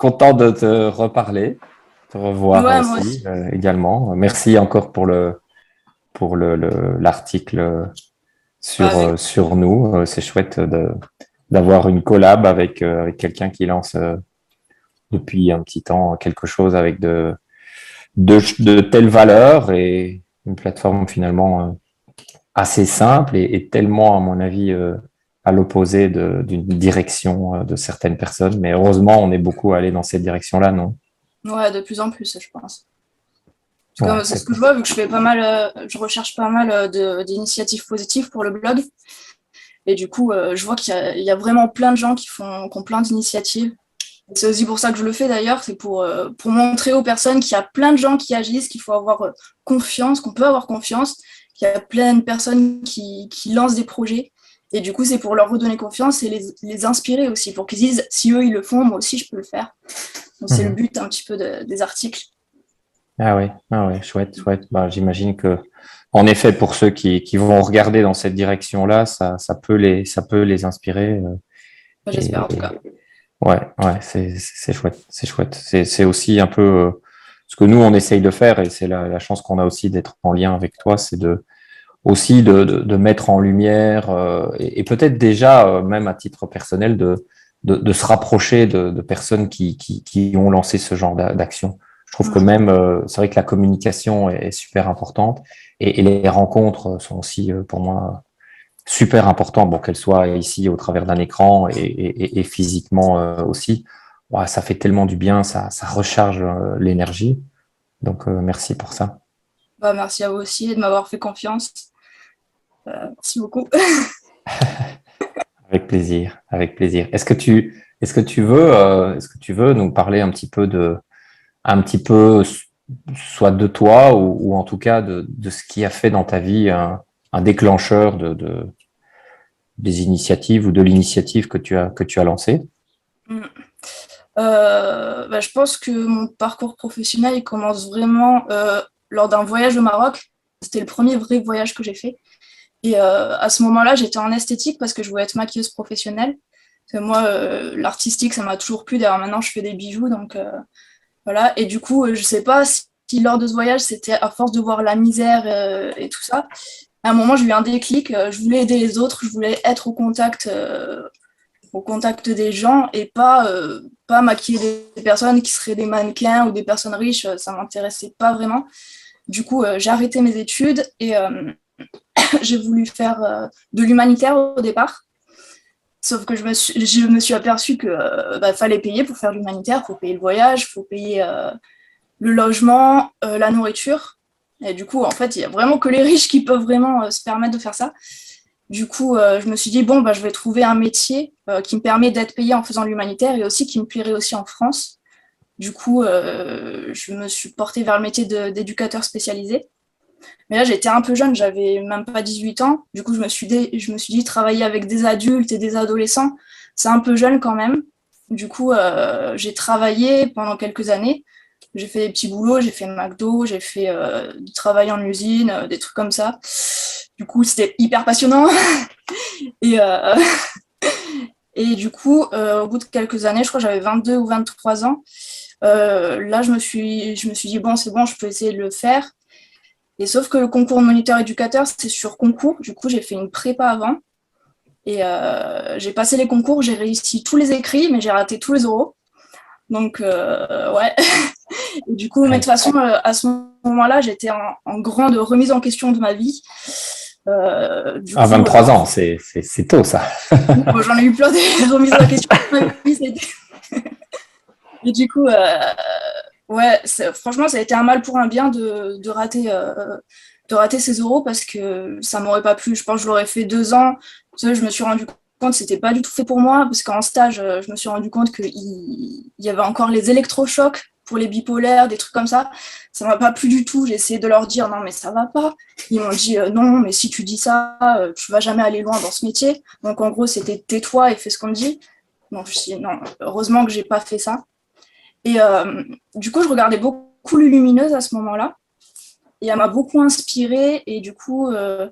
content de te reparler, te revoir Ouais, moi aussi aussi. également. Merci encore pour l'article Bah, avec... sur nous. C'est chouette d'avoir une collab avec quelqu'un qui lance depuis un petit temps quelque chose avec de telles valeurs et une plateforme finalement assez simple et tellement, à mon avis, à l'opposé d'une direction de certaines personnes. Mais heureusement, on est beaucoup allé dans cette direction-là, non? Ouais, de plus en plus, je pense. Parce Ouais, que c'est ce c'est que je vois, vu que je fais pas mal, je recherche pas mal d'initiatives positives pour le blog. Et du coup, je vois qu'il y a vraiment plein de gens qui ont plein d'initiatives. C'est aussi pour ça que je le fais d'ailleurs, c'est pour montrer aux personnes qu'il y a plein de gens qui agissent, qu'il faut avoir confiance, qu'on peut avoir confiance, qu'il y a plein de personnes qui lancent des projets. Et du coup, c'est pour leur redonner confiance et les inspirer aussi, pour qu'ils disent, si eux, ils le font, moi aussi, je peux le faire. Donc, c'est le Mhm. but un petit peu des articles. Ah ouais, chouette, chouette. Bah, j'imagine que, en effet, pour ceux qui vont regarder dans cette direction-là, ça peut les inspirer. J'espère Et en tout cas. ouais, ouais, c'est chouette, c'est chouette. C'est aussi un peu ce que nous, on essaye de faire, et c'est la chance qu'on a aussi d'être en lien avec toi, c'est aussi de mettre en lumière et peut-être déjà, même à titre personnel, de se rapprocher de personnes qui ont lancé ce genre d'action. Je trouve que Mm. même, c'est vrai que la communication est super importante et les rencontres sont aussi, pour moi, super importantes, bon, qu'elles soient ici au travers d'un écran et physiquement aussi. Ouais, ça fait tellement du bien, ça recharge l'énergie. Donc, merci pour ça. Bah, merci à vous aussi de m'avoir fait confiance. Merci beaucoup. Avec plaisir, avec plaisir. Est-ce que tu veux nous parler un petit peu, soit de toi ou en tout cas de ce qui a fait dans ta vie un déclencheur des initiatives ou de l'initiative que tu as lancée? Mm. Bah, je pense que mon parcours professionnel il commence vraiment lors d'un voyage au Maroc. C'était le premier vrai voyage que j'ai fait. Et à ce moment-là, j'étais en esthétique parce que je voulais être maquilleuse professionnelle. Parce que moi, l'artistique, ça m'a toujours plu. D'ailleurs, maintenant, je fais des bijoux. Donc, voilà. Et du coup, je sais pas si lors de ce voyage, c'était à force de voir la misère et tout ça. À un moment, j'ai eu un déclic. Je voulais aider les autres. Je voulais être au contact des gens et pas maquiller des personnes qui seraient des mannequins ou des personnes riches. Ça m'intéressait pas vraiment. Du coup, j'ai arrêté mes études et j'ai voulu faire de l'humanitaire au départ. Sauf que je me suis aperçue que bah, fallait payer pour faire l'humanitaire, faut payer le voyage, faut payer le logement, la nourriture. Et du coup, en fait, il y a vraiment que les riches qui peuvent vraiment se permettre de faire ça. Du coup, je me suis dit, bon, bah, je vais trouver un métier qui me permet d'être payé en faisant l'humanitaire et aussi qui me plairait aussi en France. Du coup, je me suis portée vers le métier d'éducateur spécialisé. Mais là, j'étais un peu jeune, j'avais même pas 18 ans. Du coup, je me suis dit, travailler avec des adultes et des adolescents, c'est un peu jeune quand même. Du coup, j'ai travaillé pendant quelques années. J'ai fait des petits boulots, j'ai fait McDo, j'ai fait du travail en usine, des trucs comme ça. Du coup, c'était hyper passionnant. Et, et du coup, au bout de quelques années, je crois que j'avais 22 ou 23 ans, là, je me suis dit, bon, c'est bon, je peux essayer de le faire. Et sauf que le concours moniteur éducateur, c'est sur concours. Du coup, j'ai fait une prépa avant. Et j'ai passé les concours, j'ai réussi tous les écrits, mais j'ai raté tous les oraux. Donc, ouais. Et du coup, mais de toute Ouais. façon, à ce moment-là, j'étais en grande remise en question de ma vie. Du À coup, 23 ans, c'est tôt ça. bon, j'en ai eu plein des remises en question de ma vie. Et du coup, ouais, franchement, ça a été un mal pour un bien de rater ces euros parce que ça m'aurait pas plu. Je pense que je l'aurais fait 2 ans. Je me suis rendu compte que c'était pas du tout fait pour moi parce qu'en stage, je me suis rendu compte qu'il y avait encore les électrochocs pour les bipolaires, des trucs comme ça. Ça m'a pas plu du tout. J'ai essayé de leur dire non, mais ça va pas. Ils m'ont dit non, mais si tu dis ça, tu vas jamais aller loin dans ce métier. Donc en gros, c'était tais-toi et fais ce qu'on te dit. Donc je me suis dit non, heureusement que j'ai pas fait ça. Et du coup, je regardais beaucoup Lumineuse à ce moment-là. Et elle m'a beaucoup inspirée. Et du coup, je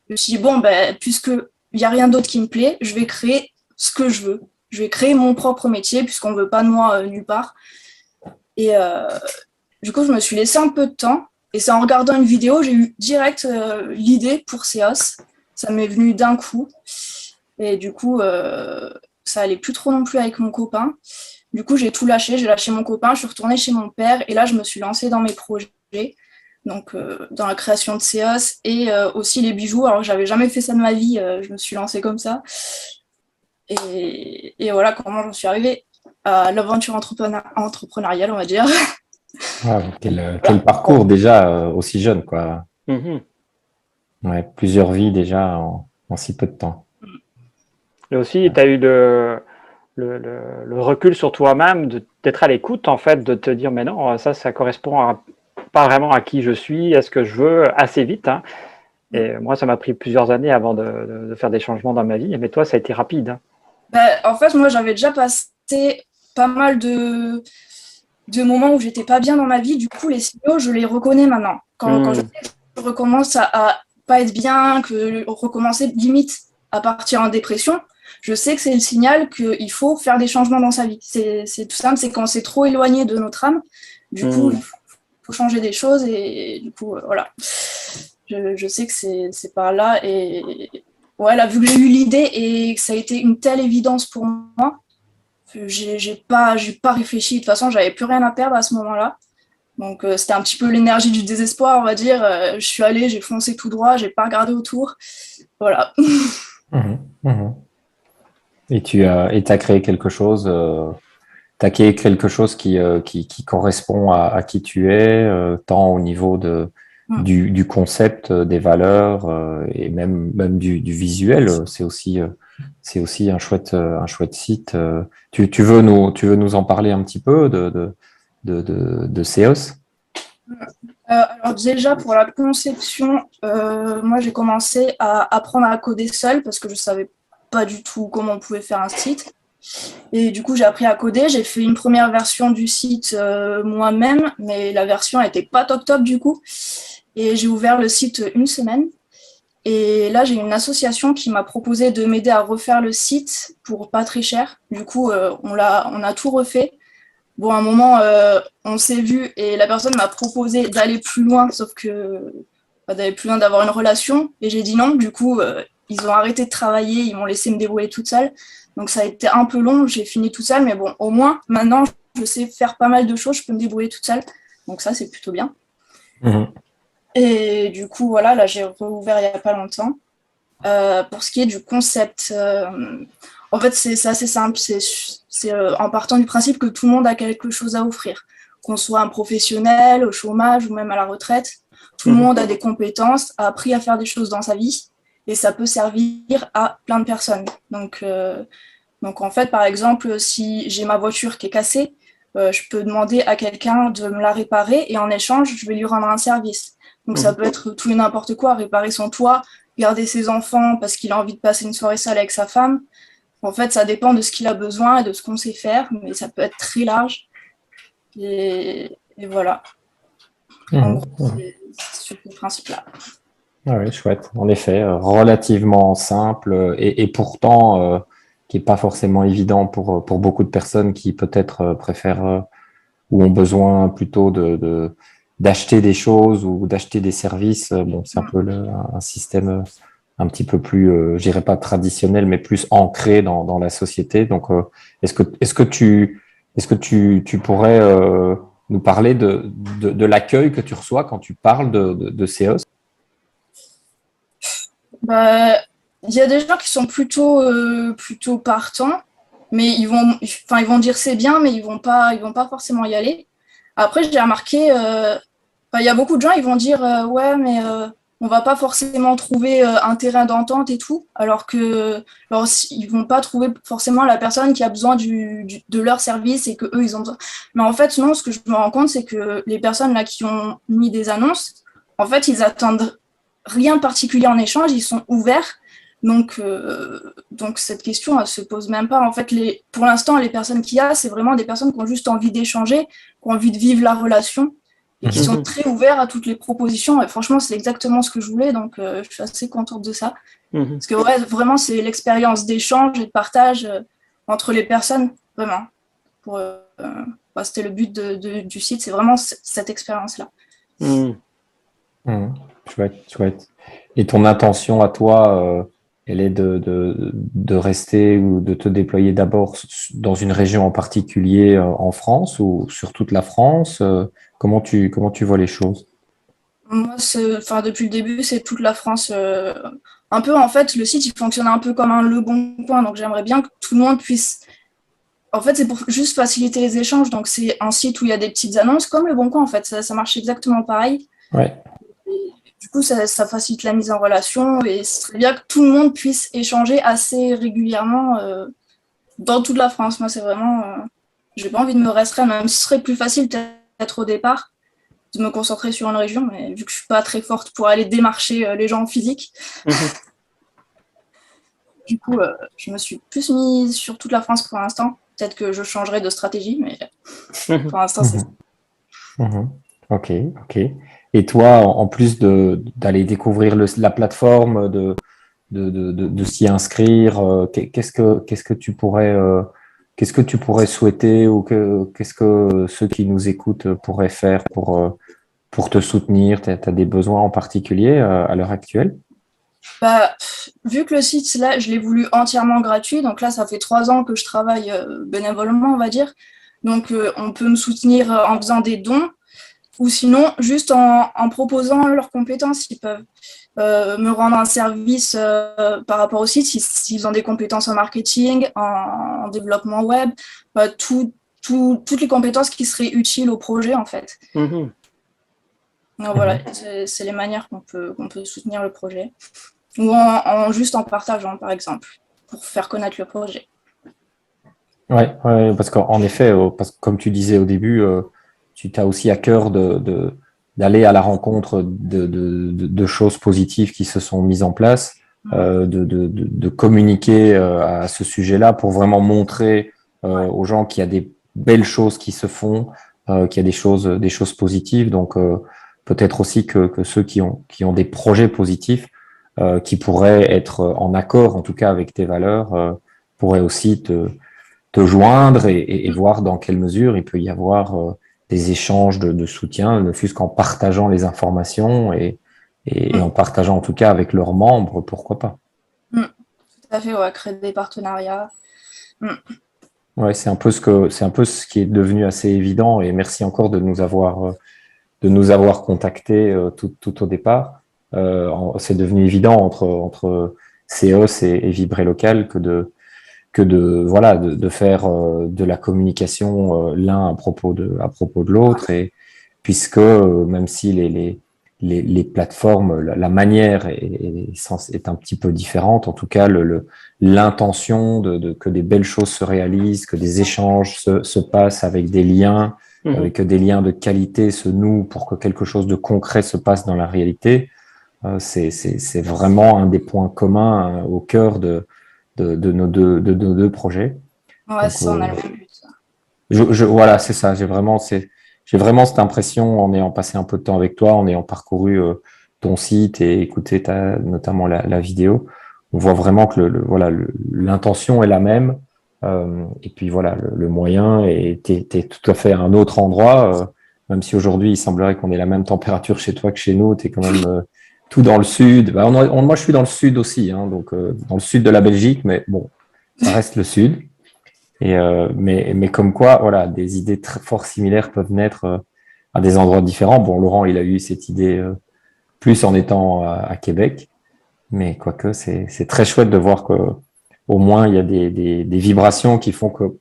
me suis dit, bon, ben, puisqu'il n'y a rien d'autre qui me plaît, je vais créer ce que je veux. je vais créer mon propre métier puisqu'on ne veut pas de moi nulle part. Et du coup, je me suis laissé un peu de temps. Et c'est en regardant une vidéo, j'ai eu direct l'idée pour Seos. Ça m'est venu d'un coup. Et du coup, ça allait plus trop non plus avec mon copain. Du coup, j'ai tout lâché. J'ai lâché mon copain, je suis retournée chez mon père. Et là, je me suis lancée dans mes projets. Donc, dans la création de Seos et aussi les bijoux. Alors, j'avais jamais fait ça de ma vie. Je me suis lancée comme ça. Et voilà comment j'en suis arrivée à l'aventure entrepreneuriale, on va dire. Ah, quel parcours déjà aussi jeune, quoi. Ouais, plusieurs vies déjà en si peu de temps. Et aussi, tu as eu le recul sur toi-même, d'être à l'écoute, en fait, de te dire, mais non, ça correspond pas vraiment à qui je suis, à ce que je veux, assez vite. Hein. Et moi, ça m'a pris plusieurs années avant de faire des changements dans ma vie. Mais toi, ça a été rapide. Hein. En fait, moi, j'avais déjà passé pas mal de moments où j'étais pas bien dans ma vie. Du coup, les signaux, je les reconnais maintenant. Quand je recommence à pas être bien, que recommencer limite à partir en dépression, je sais que c'est le signal qu'il faut faire des changements dans sa vie. C'est tout simple, c'est quand c'est trop éloigné de notre âme, du coup, il faut changer des choses et du coup, voilà. Je sais que c'est par là et ouais, là, vu que j'ai eu l'idée et que ça a été une telle évidence pour moi, j'ai pas réfléchi. De toute façon, j'avais plus rien à perdre à ce moment-là. Donc, c'était un petit peu l'énergie du désespoir, on va dire. Je suis allée, j'ai foncé tout droit, j'ai pas regardé autour. Voilà. Et tu as créé quelque chose, qui correspond à qui tu es, tant au niveau du concept, des valeurs et même du visuel. C'est aussi un chouette site. Tu veux nous en parler un petit peu de Seos? Alors déjà, pour la conception, moi, j'ai commencé à apprendre à coder seule parce que je savais pas du tout comment on pouvait faire un site. Et du coup, j'ai appris à coder. J'ai fait une première version du site moi-même, mais la version n'était pas top du coup. Et j'ai ouvert le site une semaine. Et là, j'ai une association qui m'a proposé de m'aider à refaire le site pour pas très cher. Du coup, on a tout refait. Bon, à un moment, on s'est vu et la personne m'a proposé d'aller plus loin, sauf que d'aller plus loin, d'avoir une relation. Et j'ai dit non. Du coup, ils ont arrêté de travailler, ils m'ont laissé me débrouiller toute seule. Donc ça a été un peu long, j'ai fini toute seule, mais bon, au moins, maintenant, je sais faire pas mal de choses, je peux me débrouiller toute seule. Donc ça, c'est plutôt bien. Et du coup, voilà, là, j'ai rouvert il n'y a pas longtemps. Pour ce qui est du concept, en fait, c'est assez simple. C'est en partant du principe que tout le monde a quelque chose à offrir. Qu'on soit un professionnel, au chômage ou même à la retraite, tout le monde a des compétences, a appris à faire des choses dans sa vie et ça peut servir à plein de personnes. Donc en fait, par exemple, si j'ai ma voiture qui est cassée, je peux demander à quelqu'un de me la réparer et en échange, je vais lui rendre un service. Donc ça peut être tout et n'importe quoi, réparer son toit, garder ses enfants parce qu'il a envie de passer une soirée seule avec sa femme. En fait, ça dépend de ce qu'il a besoin et de ce qu'on sait faire, mais ça peut être très large. Et voilà. En gros, c'est sur ce principe-là. Ah oui, chouette. En effet, relativement simple et pourtant qui n'est pas forcément évident pour beaucoup de personnes qui peut-être préfèrent ou ont besoin plutôt d'acheter des choses ou d'acheter des services. Bon, c'est un peu un système un petit peu plus, je dirais pas traditionnel, mais plus ancré dans la société. Donc, est-ce que tu pourrais nous parler de l'accueil que tu reçois quand tu parles de CEOs? Il y a des gens qui sont plutôt partants, mais ils vont dire c'est bien, mais ils vont pas forcément y aller. Après, j'ai remarqué, il y a beaucoup de gens, ils vont dire ouais, mais on va pas forcément trouver un terrain d'entente et tout, alors ils vont pas trouver forcément la personne qui a besoin de leur service et que eux ils ont besoin. Mais en fait, non, ce que je me rends compte, c'est que les personnes là qui ont mis des annonces, en fait, ils attendent rien de particulier en échange, ils sont ouverts. Donc cette question, elle se pose même pas. En fait, pour l'instant, les personnes qu'il y a, c'est vraiment des personnes qui ont juste envie d'échanger, qui ont envie de vivre la relation et qui sont très ouverts à toutes les propositions. Et franchement, c'est exactement ce que je voulais, donc je suis assez contente de ça. Parce que ouais, vraiment, c'est l'expérience d'échange et de partage. entre les personnes, vraiment. Pour, c'était le but du site, c'est vraiment cette expérience-là. Chouette, chouette. Et ton intention à toi, elle est de rester ou de te déployer d'abord dans une région en particulier en France ou sur toute la France? Comment tu vois les choses? Moi, depuis le début, c'est toute la France. Un peu, en fait, le site, il fonctionne un peu comme un Le Bon Coin. Donc, j'aimerais bien que tout le monde puisse. En fait, c'est pour juste faciliter les échanges. Donc, c'est un site où il y a des petites annonces, comme Le Bon Coin, en fait. Ça marche exactement pareil. Ouais. Et, du coup, ça facilite la mise en relation. Et ce serait bien que tout le monde puisse échanger assez régulièrement dans toute la France. Moi, c'est vraiment. J'ai pas envie de me restreindre, même si ce serait plus facile peut-être au départ de me concentrer sur une région, mais vu que je suis pas très forte pour aller démarcher les gens en physique, du coup, je me suis plus mise sur toute la France pour l'instant. Peut-être que je changerai de stratégie, mais pour l'instant, c'est ça. Ok, ok. Et toi, en plus d'aller découvrir la plateforme, de s'y inscrire, qu'est-ce que tu pourrais souhaiter ou qu'est-ce que ceux qui nous écoutent pourraient faire pour te soutenir? Tu as des besoins en particulier à l'heure actuelle? Vu que le site, là, je l'ai voulu entièrement gratuit, donc là, ça fait 3 ans que je travaille bénévolement, on va dire. Donc, on peut me soutenir en faisant des dons ou sinon juste en proposant leurs compétences. Ils peuvent me rendre un service par rapport au site s'ils ont des compétences en marketing, en développement web, toutes les compétences qui seraient utiles au projet, en fait. Donc, voilà, c'est les manières qu'on peut soutenir le projet. Ou juste en partageant, par exemple, pour faire connaître le projet. Ouais, parce qu'en effet, parce que comme tu disais au début, tu as aussi à cœur d'aller à la rencontre de choses positives qui se sont mises en place, de communiquer à ce sujet-là pour vraiment montrer aux gens qu'il y a des belles choses qui se font, qu'il y a des choses positives. Donc peut-être aussi que ceux qui ont des projets positifs, qui pourraient être en accord, en tout cas avec tes valeurs, pourraient aussi te joindre et voir dans quelle mesure il peut y avoir des échanges de soutien, ne fût-ce qu'en partageant les informations et en partageant en tout cas avec leurs membres, pourquoi pas. Tout à fait, ouais, créer des partenariats. Ouais, c'est un peu ce qui est devenu assez évident et merci encore de nous avoir contactés tout au départ. C'est devenu évident entre CEOS et Vibré Local que de faire de la communication l'un à propos de l'autre et puisque même si les plateformes, la manière est un petit peu différente, en tout cas l'intention que des belles choses se réalisent, que des échanges se passent avec des liens, avec que des liens de qualité se nouent pour que quelque chose de concret se passe dans la réalité, c'est vraiment un des points communs au cœur de nos deux projets. Ouais, ça, on a le même but. Voilà, c'est ça. J'ai vraiment cette impression, en ayant passé un peu de temps avec toi, en ayant parcouru ton site et écouté notamment la vidéo, on voit vraiment que l'intention est la même. Et puis voilà, le moyen t'es tout à fait à un autre endroit. Même si aujourd'hui, il semblerait qu'on ait la même température chez toi que chez nous, tu es quand même tout dans le sud. Moi, je suis dans le sud aussi, hein, donc dans le sud de la Belgique, mais bon, ça reste le sud. Mais comme quoi, voilà, des idées très fort similaires peuvent naître à des endroits différents. Bon, Laurent, il a eu cette idée plus en étant à Québec, mais quoique, c'est très chouette de voir que au moins il y a des vibrations qui font que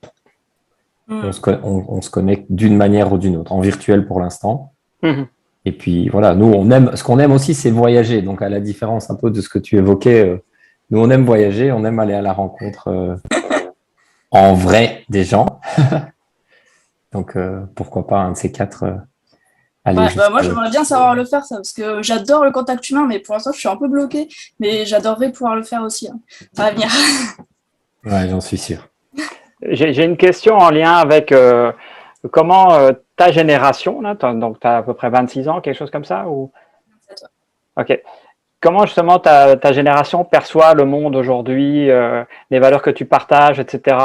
on se connecte d'une manière ou d'une autre, en virtuel pour l'instant. Et puis voilà, nous, ce qu'on aime aussi, c'est voyager. Donc, à la différence un peu de ce que tu évoquais, nous, on aime voyager, on aime aller à la rencontre en vrai des gens. Donc, pourquoi pas un de ces quatre aller moi, j'aimerais bien savoir le faire, ça, parce que j'adore le contact humain, mais pour l'instant, je suis un peu bloquée. Mais j'adorerais pouvoir le faire aussi. Hein. Ça va venir. Ouais, j'en suis sûr. J'ai une question en lien avec comment ta génération, là, donc tu as à peu près 26 ans, quelque chose comme ça ou... Ok. Comment justement ta génération perçoit le monde aujourd'hui, les valeurs que tu partages, etc.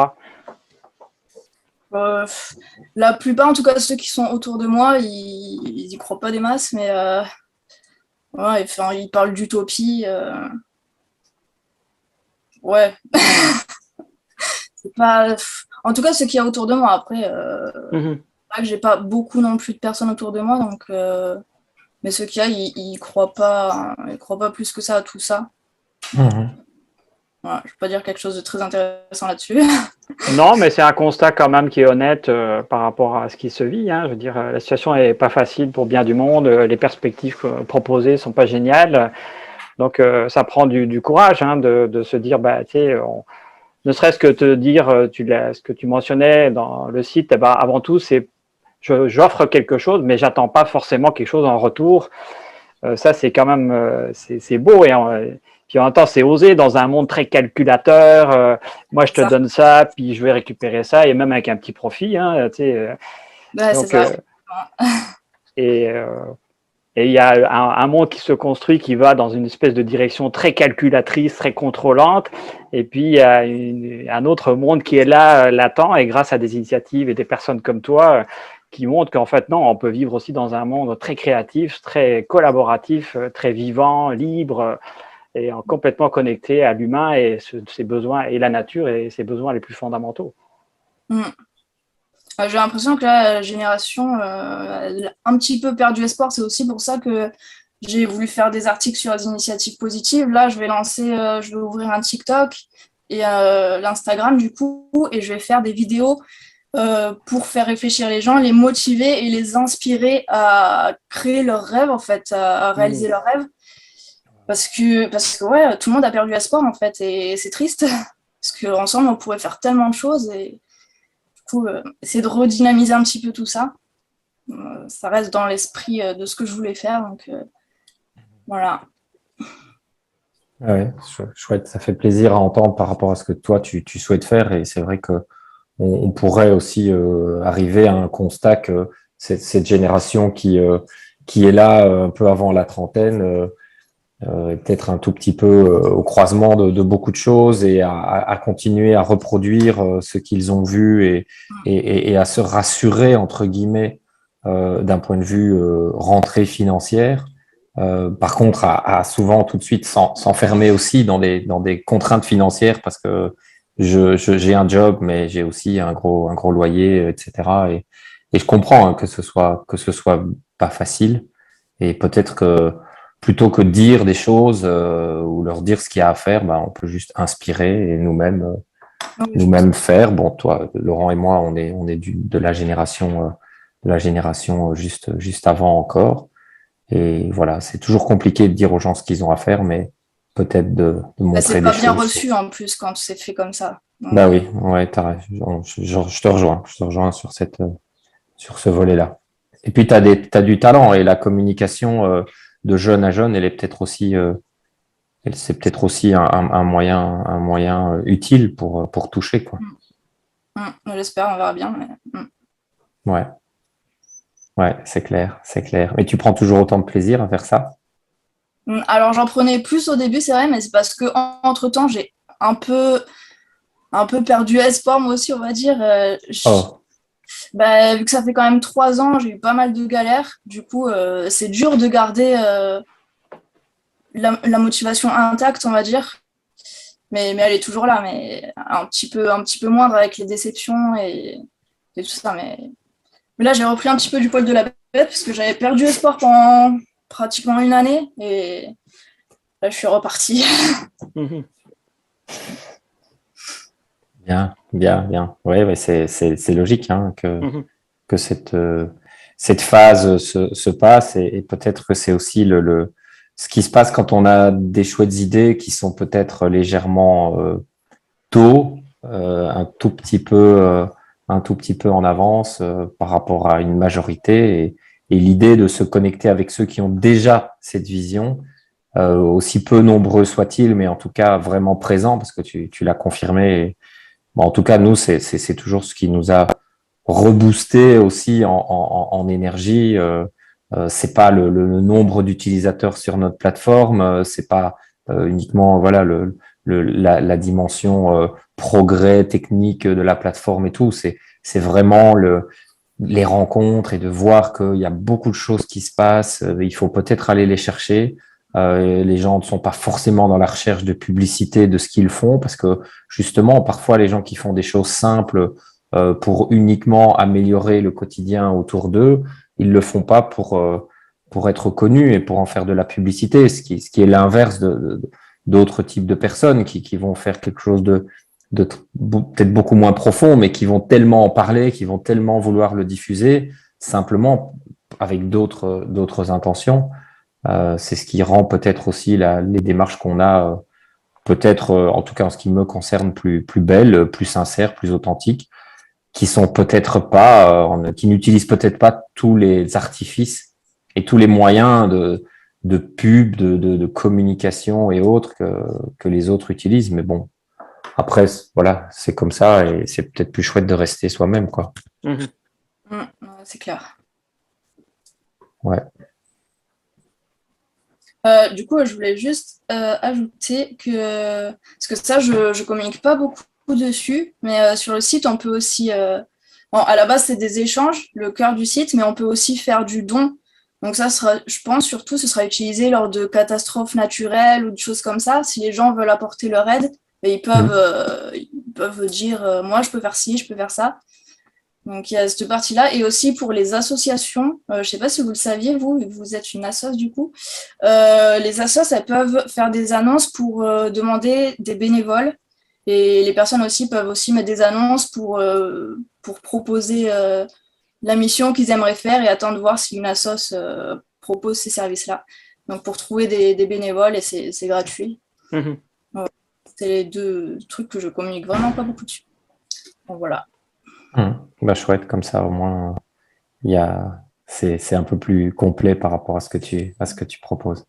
La plupart, en tout cas ceux qui sont autour de moi, ils y croient pas des masses, mais ouais, enfin, ils parlent d'utopie. Ouais, c'est pas. En tout cas, ceux qu'il y a autour de moi. Après, Mhm. c'est vrai que j'ai pas beaucoup non plus de personnes autour de moi, donc. Mais ceux qu'il y a, ils croient pas plus que ça à tout ça. Mhm. Voilà, je peux pas dire quelque chose de très intéressant là-dessus. Non, mais c'est un constat quand même qui est honnête par rapport à ce qui se vit, hein. Je veux dire, la situation est pas facile pour bien du monde, les perspectives proposées sont pas géniales. Donc, ça prend du courage, hein, de se dire, bah, tu sais, ne serait-ce que te dire, ce que tu mentionnais dans le site, bah, avant tout, c'est j'offre quelque chose, mais j'attends pas forcément quelque chose en retour. Ça, c'est quand même c'est beau. Puis en même temps, c'est osé dans un monde très calculateur. Moi, je te Ça. donne ça, puis je vais récupérer ça, et même avec un petit profit. Hein, tu sais, Ouais, c'est donc, ça. et euh, et il y a un monde qui se construit qui va dans une espèce de direction très calculatrice, très contrôlante. Et puis, il y a un autre monde qui est là, latent, et grâce à des initiatives et des personnes comme toi, qui montrent qu'en fait, non, on peut vivre aussi dans un monde très créatif, très collaboratif, très vivant, libre, et complètement connecté à l'humain et ses besoins, et la nature et ses besoins les plus fondamentaux. Mm. J'ai l'impression que la génération elle a un petit peu perdu espoir. C'est aussi pour ça que j'ai voulu faire des articles sur les initiatives positives. Là, je vais ouvrir un TikTok et l'Instagram du coup, et je vais faire des vidéos pour faire réfléchir les gens, les motiver et les inspirer à créer leurs rêves, en fait, à réaliser leurs rêves. Parce que ouais, tout le monde a perdu espoir, en fait, et c'est triste. Parce qu'ensemble, on pourrait faire tellement de choses et du coup, essayer de redynamiser un petit peu tout ça. Ça reste dans l'esprit de ce que je voulais faire. Donc voilà. Ouais, chouette, ça fait plaisir à entendre par rapport à ce que toi tu souhaites faire et c'est vrai que on pourrait aussi arriver à un constat que cette génération qui est là un peu avant la trentaine est peut-être un tout petit peu au croisement de beaucoup de choses et à continuer à reproduire ce qu'ils ont vu et à se rassurer entre guillemets d'un point de vue rentrée financière. Par contre, à souvent tout de suite s'enfermer aussi dans des contraintes financières parce que j'ai un job, mais j'ai aussi un gros loyer, etc. Et je comprends hein, que ce soit pas facile. Et peut-être que plutôt que de dire des choses ou leur dire ce qu'il y a à faire, bah, on peut juste inspirer et Oui, je pense. nous-mêmes faire. Bon, toi, Laurent et moi, on est de la génération juste avant encore. Et voilà, c'est toujours compliqué de dire aux gens ce qu'ils ont à faire, mais peut-être de Bah, montrer c'est des pas bien choses. reçu en plus quand c'est fait comme ça. Donc, Bah oui, ouais, t'as raison. Je te rejoins sur sur ce volet-là. Et puis, t'as du talent et la communication de jeune à jeune, elle est peut-être aussi, c'est peut-être aussi un moyen utile pour toucher, quoi. j'espère, on verra bien. Mais, Ouais, ouais, c'est clair, c'est clair. Mais tu prends toujours autant de plaisir à faire ça? Alors j'en prenais plus au début, c'est vrai, mais c'est parce que entre-temps, j'ai un peu, un peu perdu espoir, moi aussi, on va dire. Oh, Bah, vu que ça fait quand même 3 ans, j'ai eu pas mal de galères. Du coup, c'est dur de garder la motivation intacte, on va dire. Mais elle est toujours là, mais un petit peu moindre avec les déceptions et tout ça. Mais là, j'ai repris un petit peu du poil de la bête parce que j'avais perdu espoir pendant pratiquement une année et là, je suis repartie. Mhm. bien, bien, bien. Ouais, ouais, c'est logique hein, Mhm. que cette phase se passe et peut-être que c'est aussi ce qui se passe quand on a des chouettes idées qui sont peut-être légèrement tôt, un tout petit peu en avance par rapport à une majorité et l'idée de se connecter avec ceux qui ont déjà cette vision, aussi peu nombreux soient-ils, mais en tout cas vraiment présents parce que tu l'as confirmé. Bon, en tout cas, nous, c'est toujours ce qui nous a reboosté aussi en énergie. C'est pas le nombre d'utilisateurs sur notre plateforme, c'est pas uniquement voilà la dimension progrès technique de la plateforme et tout. c'est vraiment les rencontres et de voir qu'il y a beaucoup de choses qui se passent. Il faut peut-être aller les chercher. Les gens ne sont pas forcément dans la recherche de publicité de ce qu'ils font parce que justement, parfois, les gens qui font des choses simples pour uniquement améliorer le quotidien autour d'eux, ils le font pas pour être connus et pour en faire de la publicité, ce qui est l'inverse d'autres types de personnes qui vont faire quelque chose de peut-être beaucoup moins profond, mais qui vont tellement en parler, qui vont tellement vouloir le diffuser, simplement avec d'autres intentions. C'est ce qui rend peut-être aussi les démarches qu'on a, peut-être, en tout cas en ce qui me concerne, plus belles, plus sincères, plus authentiques, qui sont peut-être pas, qui n'utilisent peut-être pas tous les artifices et tous les moyens de pub, de communication et autres que les autres utilisent. Mais bon, après, voilà, c'est comme ça et c'est peut-être plus chouette de rester soi-même, quoi. C'est clair. Ouais. Du coup, je voulais juste ajouter que, parce que ça, je communique pas beaucoup dessus, mais sur le site, on peut aussi, à la base, c'est des échanges, le cœur du site, mais on peut aussi faire du don. Donc ça sera, je pense surtout, ce sera utilisé lors de catastrophes naturelles ou de choses comme ça. Si les gens veulent apporter leur aide, ils peuvent dire, moi, je peux faire ci, je peux faire ça. Donc, il y a cette partie-là. Et aussi pour les associations, je ne sais pas si vous le saviez, vous êtes une assoce du coup, les assos, elles peuvent faire des annonces pour demander des bénévoles. Et les personnes aussi peuvent aussi mettre des annonces pour proposer la mission qu'ils aimeraient faire et attendre de voir si une assoce propose ces services-là. Donc, pour trouver des bénévoles, et c'est gratuit. C'est les deux trucs que je communique vraiment pas beaucoup dessus. Donc, voilà. Bah, chouette, comme ça au moins c'est un peu plus complet par rapport à ce que tu proposes.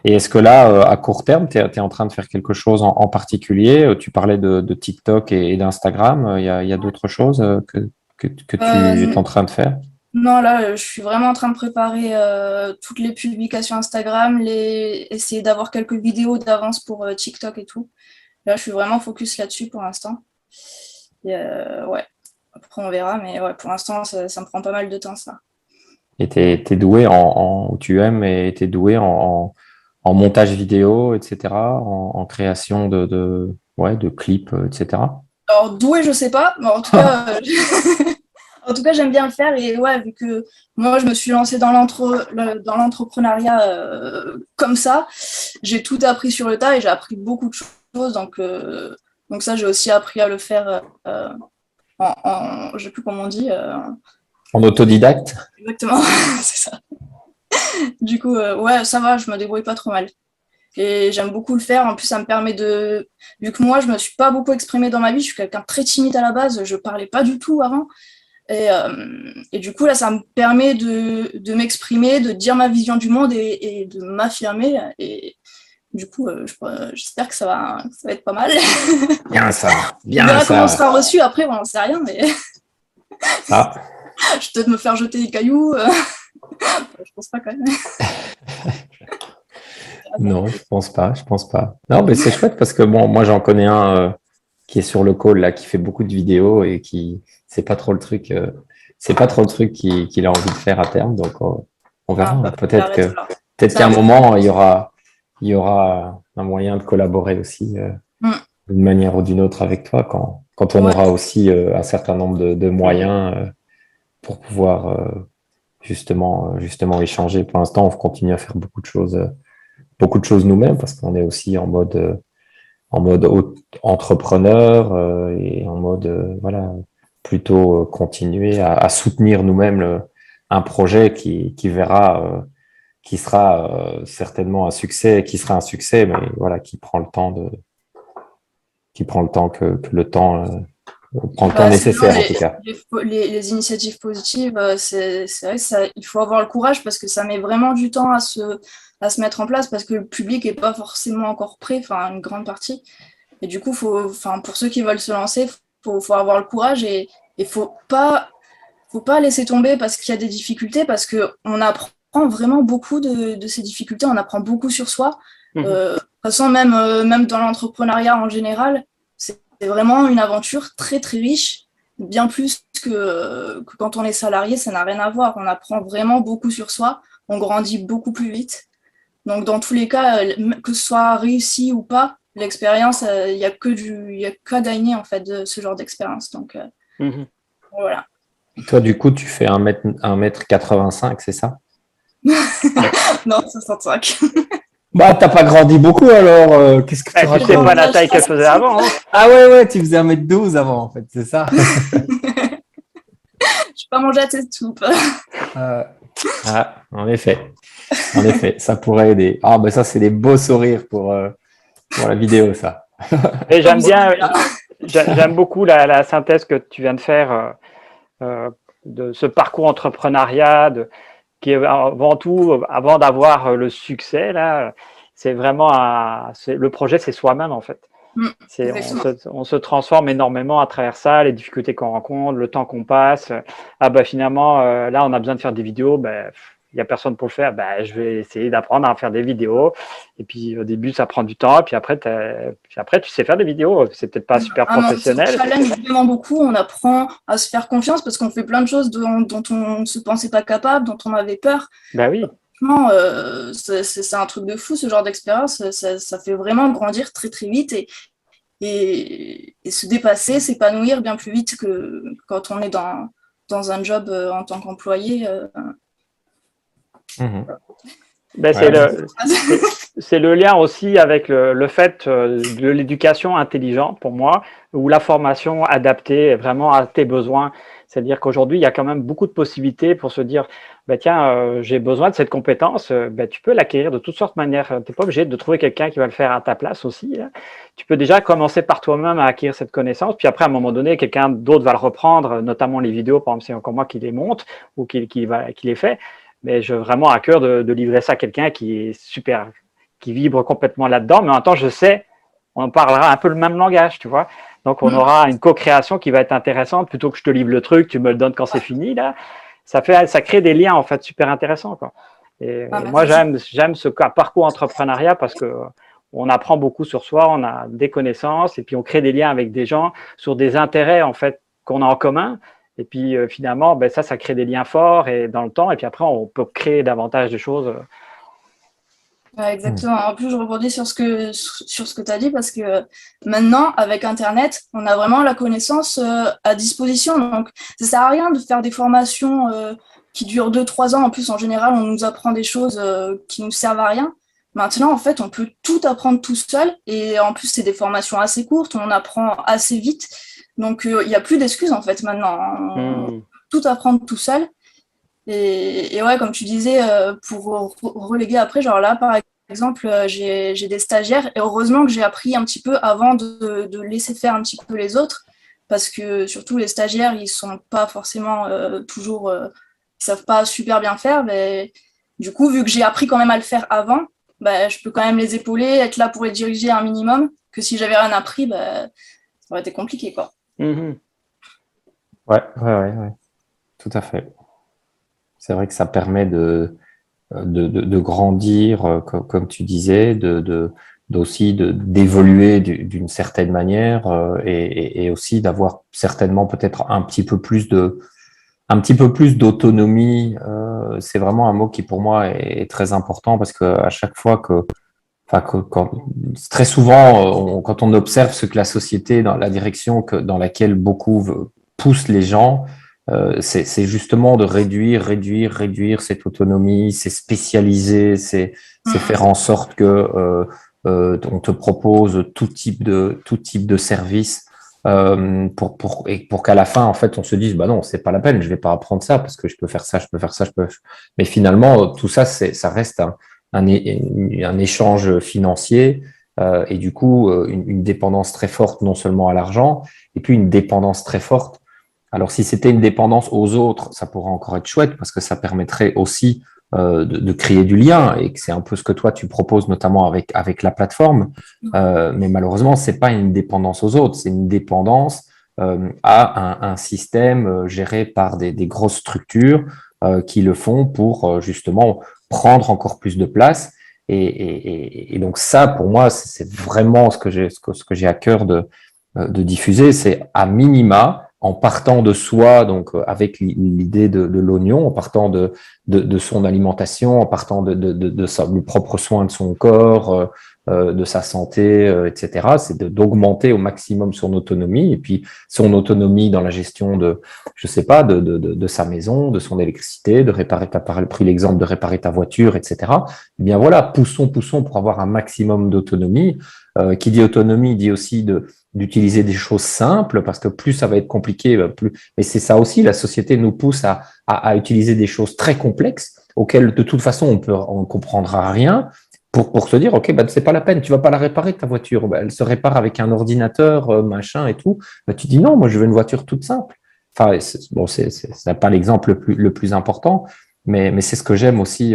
Et est-ce que là, à court terme, tu es en train de faire quelque chose en particulier? Tu parlais de TikTok et d'Instagram. Il y a d'autres choses que tu es en train de faire? Non, là, je suis vraiment en train de préparer toutes les publications Instagram, essayer d'avoir quelques vidéos d'avance pour TikTok et tout. Là, je suis vraiment focus là-dessus pour l'instant. Et, ouais, après on verra, mais ouais, pour l'instant, ça me prend pas mal de temps, ça. Et tu es doué tu aimes et tu es doué en montage vidéo, etc., en création de clips, etc. Alors, doué, je sais pas, mais en tout cas, en tout cas, j'aime bien le faire. Et ouais, vu que moi, je me suis lancée dans l'entrepreneuriat comme ça, j'ai tout appris sur le tas et j'ai appris beaucoup de choses. Donc ça, j'ai aussi appris à le faire je sais plus comment on dit. En autodidacte? Exactement, c'est ça. Du coup, ouais, ça va, je me débrouille pas trop mal. Et j'aime beaucoup le faire. En plus, ça me permet de... Vu que moi, je me suis pas beaucoup exprimée dans ma vie, je suis quelqu'un de très timide à la base, je parlais pas du tout avant. Et du coup, là, ça me permet de m'exprimer, de dire ma vision du monde et de m'affirmer. Et du coup, j'espère que ça va être pas mal. Bien ça, bien On verra ça. comment on sera reçu après, on n'en sait rien, mais Ah. je vais peut-être me faire jeter des cailloux. Je pense pas quand même. Non, je pense pas. Non, mais c'est chouette parce que bon, moi j'en connais un qui est sur le call là, qui fait beaucoup de vidéos et c'est pas trop le truc qu'il a envie de faire à terme. Donc on verra. Peut-être qu'à un moment il y aura un moyen de collaborer aussi d'une manière ou d'une autre avec toi quand on aura aussi un certain nombre de moyens pour pouvoir justement échanger. Pour l'instant, on continue à faire beaucoup de choses nous-mêmes parce qu'on est aussi en mode entrepreneur et en mode voilà, plutôt continuer à soutenir nous-mêmes un projet qui verra qui sera certainement un succès, mais voilà, qui prend le temps que le temps prend le temps nécessaire en tout cas. Les initiatives positives, c'est vrai que il faut avoir le courage parce que ça met vraiment du temps à se mettre en place parce que le public n'est pas forcément encore prêt, enfin une grande partie. Et du coup, pour ceux qui veulent se lancer, faut avoir le courage et faut pas laisser tomber parce qu'il y a des difficultés, parce qu'on apprend vraiment beaucoup de ces difficultés, on apprend beaucoup sur soi. De toute façon, même dans l'entrepreneuriat en général, c'est vraiment une aventure très très riche. bien plus que quand on est salarié, ça n'a rien à voir. On apprend vraiment beaucoup sur soi, on grandit beaucoup plus vite. Donc, dans tous les cas, que ce soit réussi ou pas, l'expérience, il n'y a que gagner, en fait, de ce genre d'expérience. Donc, voilà. Toi, du coup, tu fais 1 mètre 85, c'est ça? Non, 65. Bah, t'as pas grandi beaucoup alors. Qu'est-ce que tu Tu sais racontes? pas la taille qu'elle faisait avant. Hein. Ah ouais, tu faisais 1 m 12 avant, en fait, c'est ça? Je pas mangé à cette soupe. Ah, en effet, ça pourrait aider. Ah, ben ça, c'est des beaux sourires pour la vidéo, ça. Et j'aime beaucoup la synthèse que tu viens de faire de ce parcours entrepreneuriat, qui est avant tout, avant d'avoir le succès, là, c'est vraiment le projet, c'est soi-même en fait. On se transforme énormément à travers ça, les difficultés qu'on rencontre, le temps qu'on passe. Ah bah finalement, là, on a besoin de faire des vidéos. Ben, il n'y a personne pour le faire. Ben, je vais essayer d'apprendre à faire des vidéos. Et puis au début, ça prend du temps. Et puis après, tu sais faire des vidéos. C'est peut-être pas super professionnel. On se challenge vraiment beaucoup. On apprend à se faire confiance parce qu'on fait plein de choses dont on ne se pensait pas capable, dont on avait peur. Ben oui. C'est un truc de fou, ce genre d'expérience. Ça fait vraiment grandir très, très vite et se dépasser, s'épanouir bien plus vite que quand on est dans un job en tant qu'employé. Ben, c'est le lien aussi avec le fait de l'éducation intelligente pour moi, ou la formation adaptée vraiment à tes besoins. C'est-à-dire qu'aujourd'hui, il y a quand même beaucoup de possibilités pour se dire, bah, tiens, j'ai besoin de cette compétence, bah, tu peux l'acquérir de toutes sortes de manières. Tu n'es pas obligé de trouver quelqu'un qui va le faire à ta place aussi. Hein. Tu peux déjà commencer par toi-même à acquérir cette connaissance, puis après, à un moment donné, quelqu'un d'autre va le reprendre, notamment les vidéos, par exemple, c'est encore moi qui les monte ou qui les fait. Mais j'ai vraiment à cœur de livrer ça à quelqu'un qui est super, qui vibre complètement là-dedans. Mais en même temps, je sais, on parlera un peu le même langage, tu vois. Donc, on aura une co-création qui va être intéressante plutôt que je te livre le truc, tu me le donnes quand c'est fini, là. Ça crée des liens, en fait, super intéressants, quoi. Et moi, j'aime ce parcours entrepreneuriat parce que on apprend beaucoup sur soi, on a des connaissances et puis on crée des liens avec des gens sur des intérêts, en fait, qu'on a en commun. Et puis finalement, ben, ça crée des liens forts et dans le temps. Et puis après, on peut créer davantage de choses. Ouais, exactement. En plus, je rebondis sur ce que tu as dit parce que maintenant, avec Internet, on a vraiment la connaissance à disposition. Donc, ça ne sert à rien de faire des formations qui durent 2-3 ans. En plus, en général, on nous apprend des choses qui ne nous servent à rien. Maintenant, en fait, on peut tout apprendre tout seul. Et en plus, c'est des formations assez courtes. On apprend assez vite. Donc, il n'y a plus d'excuses, en fait, maintenant. On peut tout apprendre tout seul. Et ouais, comme tu disais, pour reléguer après, genre là, par exemple, j'ai des stagiaires et heureusement que j'ai appris un petit peu avant de laisser faire un petit peu les autres parce que surtout les stagiaires, ils sont pas forcément toujours, ils savent pas super bien faire. Mais du coup, vu que j'ai appris quand même à le faire avant, bah, je peux quand même les épauler, être là pour les diriger un minimum, que si j'avais rien appris, bah, ça aurait été compliqué, quoi. Ouais, tout à fait. C'est vrai que ça permet de grandir, comme tu disais, aussi d'évoluer d'une certaine manière et aussi d'avoir certainement peut-être un petit peu plus d'autonomie. C'est vraiment un mot qui pour moi est très important parce que à chaque fois très souvent, quand on observe ce que la société, dans la direction dans laquelle beaucoup poussent les gens, c'est justement de réduire cette autonomie, c'est spécialiser, c'est faire en sorte que on te propose tout type de service pour qu'à la fin, en fait, on se dise, bah non, c'est pas la peine, je vais pas apprendre ça parce que je peux faire ça, je peux faire ça, Mais finalement, tout ça, ça reste un échange financier et du coup, une dépendance très forte, non seulement à l'argent, et puis une dépendance très forte. Alors, si c'était une dépendance aux autres, ça pourrait encore être chouette parce que ça permettrait aussi de créer du lien et que c'est un peu ce que toi tu proposes notamment avec la plateforme. Mais malheureusement, c'est pas une dépendance aux autres, c'est une dépendance à un système géré par des grosses structures qui le font pour justement prendre encore plus de place. Et donc ça, pour moi, c'est vraiment ce que j'ai à cœur de diffuser, c'est à minima en partant de soi, donc avec l'idée de l'oignon, en partant de son alimentation, en partant du propre soin de son corps, de sa santé, etc. C'est d'augmenter au maximum son autonomie et puis son autonomie dans la gestion je sais pas, de sa maison, de son électricité, de réparer, tu as pris l'exemple de réparer ta voiture, etc. Eh bien voilà, poussons pour avoir un maximum d'autonomie. Qui dit autonomie dit aussi d'utiliser des choses simples parce que plus ça va être compliqué, plus. Mais c'est ça aussi, la société nous pousse à utiliser des choses très complexes auxquelles de toute façon on comprendra rien pour se dire ok, bah c'est pas la peine, tu vas pas la réparer ta voiture, bah, elle se répare avec un ordinateur, machin et tout. Bah, tu dis non, moi je veux une voiture toute simple. Enfin bon, c'est pas l'exemple le plus important, mais c'est ce que j'aime aussi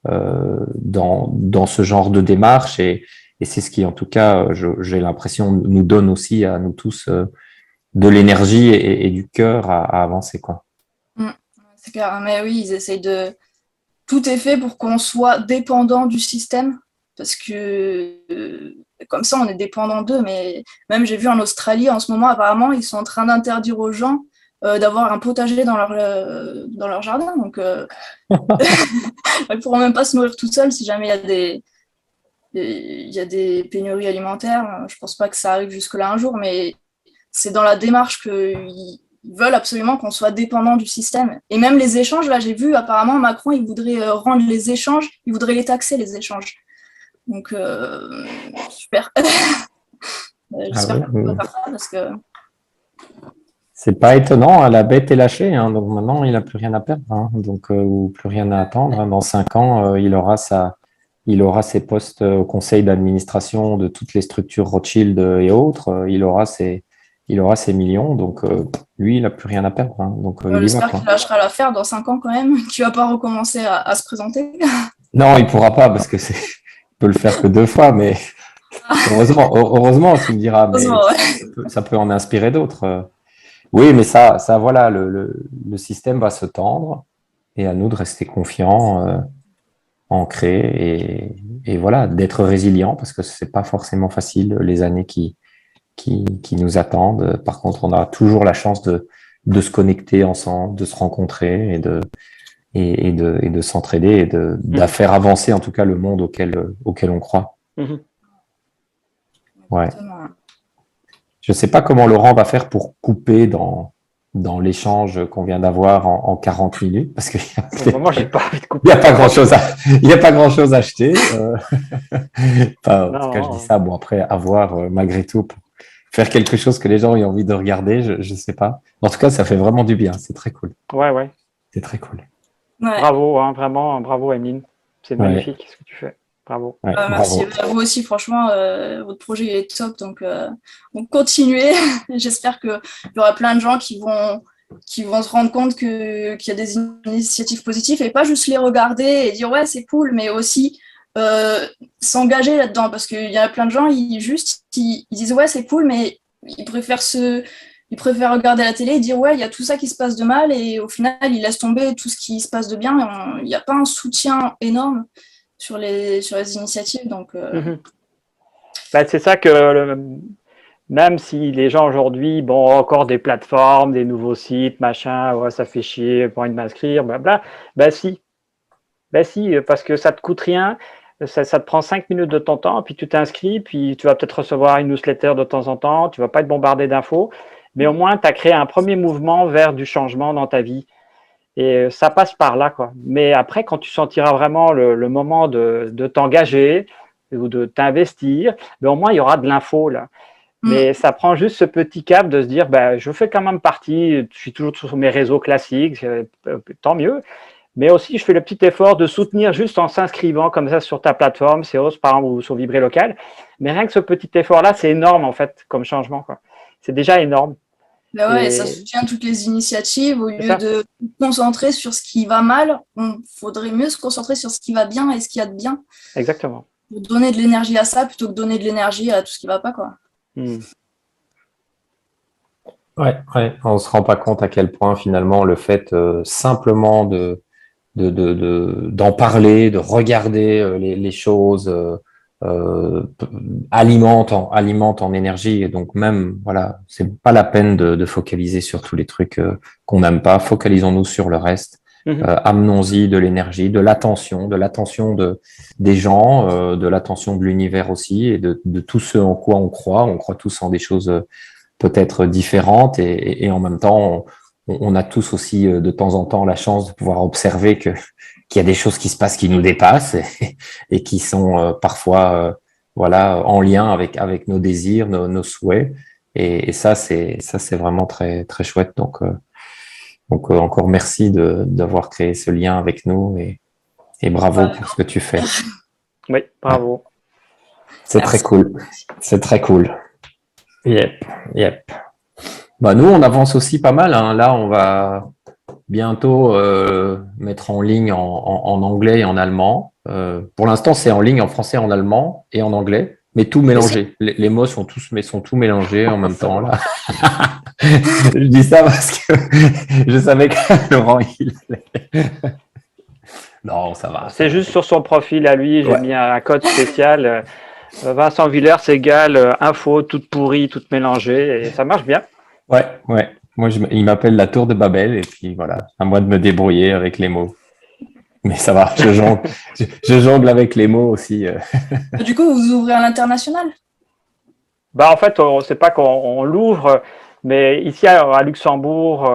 dans ce genre de démarche et c'est ce qui, en tout cas, j'ai l'impression, nous donne aussi à nous tous de l'énergie et du cœur à avancer, quoi. C'est clair, mais oui, ils essayent de... Tout est fait pour qu'on soit dépendant du système, parce que comme ça, on est dépendant d'eux. Mais même, j'ai vu en Australie, en ce moment, apparemment, ils sont en train d'interdire aux gens d'avoir un potager dans leur jardin. Donc, ils ne pourront même pas se nourrir tout seuls si jamais il y a des pénuries alimentaires. Je pense pas que ça arrive jusque-là un jour, mais c'est dans la démarche qu'ils veulent absolument qu'on soit dépendant du système. Et même les échanges, là, j'ai vu, apparemment, Macron, il voudrait rendre les échanges, il voudrait les taxer, les échanges. Donc, super. J'espère qu'on va faire ça parce que... C'est pas étonnant, hein, la bête est lâchée, hein, donc maintenant, il n'a plus rien à perdre, hein, donc, ou plus rien à attendre. Hein. Dans 5 ans, il aura ses postes au conseil d'administration de toutes les structures Rothschild et autres. Il aura ses millions. Donc, lui, il n'a plus rien à perdre. Hein, donc, j'espère qu'il lâchera l'affaire dans 5 ans quand même, qu'il ne va pas recommencer à se présenter. Non, il ne pourra pas parce que il peut le faire que 2 fois. Mais heureusement, tu me diras. Mais ça peut en inspirer d'autres. Oui, mais ça voilà, le système va se tendre et à nous de rester confiants. Ancré et voilà, d'être résilient parce que c'est pas forcément facile les années qui nous attendent. Par contre, on a toujours la chance de se connecter ensemble, de se rencontrer et de s'entraider et de faire avancer en tout cas le monde auquel on croit. Mm-hmm. Ouais. Je sais pas comment Laurent va faire pour couper dans l'échange qu'on vient d'avoir en 40 minutes, parce qu'il n'y a pas grand-chose à acheter. Enfin, en tout cas, je dis ça, bon, après, avoir malgré tout, pour faire quelque chose que les gens aient envie de regarder, je ne sais pas. En tout cas, ça fait vraiment du bien, c'est très cool. Ouais. C'est très cool. Ouais. Bravo, hein, vraiment, bravo Emeline. C'est magnifique ce que tu fais. Bravo. Merci à vous aussi, franchement, votre projet est top, donc continuez. J'espère qu'il y aura plein de gens qui vont se rendre compte qu'il y a des initiatives positives et pas juste les regarder et dire ouais c'est cool, mais aussi s'engager là-dedans, parce qu'il y a plein de gens, ils disent ouais c'est cool, mais ils préfèrent regarder la télé et dire ouais il y a tout ça qui se passe de mal, et au final ils laissent tomber tout ce qui se passe de bien. Il n'y a pas un soutien énorme sur les initiatives, donc c'est ça que même si les gens aujourd'hui ont encore des plateformes, des nouveaux sites, machin, ouais, ça fait chier, pas envie de m'inscrire, blabla, si, parce que ça te coûte rien, ça te prend 5 minutes de ton temps, puis tu t'inscris, puis tu vas peut-être recevoir une newsletter de temps en temps, tu vas pas être bombardé d'infos, mais au moins tu as créé un premier mouvement vers du changement dans ta vie. Et ça passe par là, quoi. Mais après, quand tu sentiras vraiment le moment de t'engager ou de t'investir, au moins, il y aura de l'info, là. Mais ça prend juste ce petit cap de se dire, je fais quand même partie, je suis toujours sur mes réseaux classiques, tant mieux. Mais aussi, je fais le petit effort de soutenir juste en s'inscrivant comme ça sur ta plateforme, Seos, par exemple, ou sur Vibrer Local. Mais rien que ce petit effort-là, c'est énorme, en fait, comme changement, quoi. C'est déjà énorme. Et ça soutient toutes les initiatives. Au lieu de se concentrer sur ce qui va mal, il faudrait mieux se concentrer sur ce qui va bien et ce qu'il y a de bien. Exactement. Pour donner de l'énergie à ça plutôt que donner de l'énergie à tout ce qui ne va pas, quoi. Ouais, on ne se rend pas compte à quel point finalement le fait simplement d'en parler, de regarder les choses alimente en énergie. Et donc même, voilà, c'est pas la peine de focaliser sur tous les trucs qu'on n'aime pas. Focalisons-nous sur le reste. Amenons-y de l'énergie, de l'attention des gens, de l'attention de l'univers aussi, et de tout ce en quoi on croit. On croit tous en des choses peut-être différentes, et en même temps, on a tous aussi de temps en temps la chance de pouvoir observer qu'il y a des choses qui se passent qui nous dépassent et qui sont parfois voilà, en lien avec nos désirs, nos souhaits. Et ça, c'est vraiment très, très chouette. Donc encore merci d'avoir créé ce lien avec nous, et bravo pour ce que tu fais. Oui, bravo. C'est très cool. C'est très cool. Yep. Bah, nous, on avance aussi pas mal, hein. Là, on va bientôt mettre en ligne en anglais et en allemand. Pour l'instant, c'est en ligne en français, en allemand et en anglais, mais tout mélangé. Les mots sont tout mélangés en même temps, là. Je dis ça parce que je savais que Laurent, il allait. Non, ça va. C'est juste sur son profil à lui, j'ai mis un code spécial. Vincent Villers égale info toute pourrie, toute mélangée, et ça marche bien. Ouais. Moi, il m'appelle la tour de Babel, et puis voilà, à moi de me débrouiller avec les mots. Mais ça va, je jongle avec les mots aussi. Du coup, vous ouvrez à l'international? Bah, en fait, on ne sait pas qu'on l'ouvre, mais ici à Luxembourg,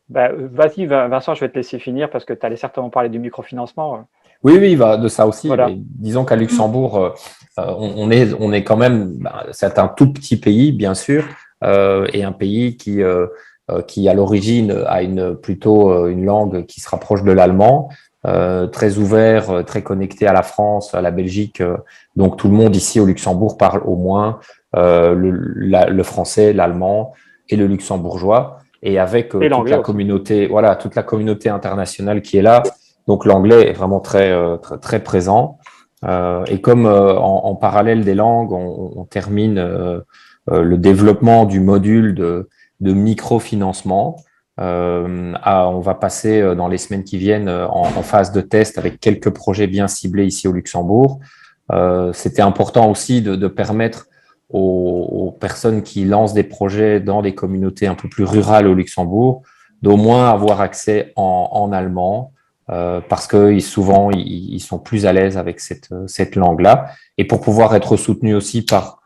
vas-y Vincent, je vais te laisser finir parce que tu allais certainement parler du microfinancement. Oui, il va de ça aussi. Voilà. Mais disons qu'à Luxembourg, on est quand même, c'est un tout petit pays, bien sûr, et un pays qui à l'origine a plutôt une langue qui se rapproche de l'allemand, très ouvert, très connecté à la France, à la Belgique. Donc tout le monde ici au Luxembourg parle au moins le français, l'allemand et le luxembourgeois. Et avec toute la communauté, voilà, toute la communauté internationale qui est là. Donc l'anglais est vraiment très, très, très présent. Et comme en parallèle des langues, on termine le développement du module de microfinancement. On va passer dans les semaines qui viennent en phase de test avec quelques projets bien ciblés ici au Luxembourg. C'était important aussi de permettre aux personnes qui lancent des projets dans des communautés un peu plus rurales au Luxembourg d'au moins avoir accès en allemand, parce que souvent ils sont plus à l'aise avec cette langue-là, et pour pouvoir être soutenus aussi par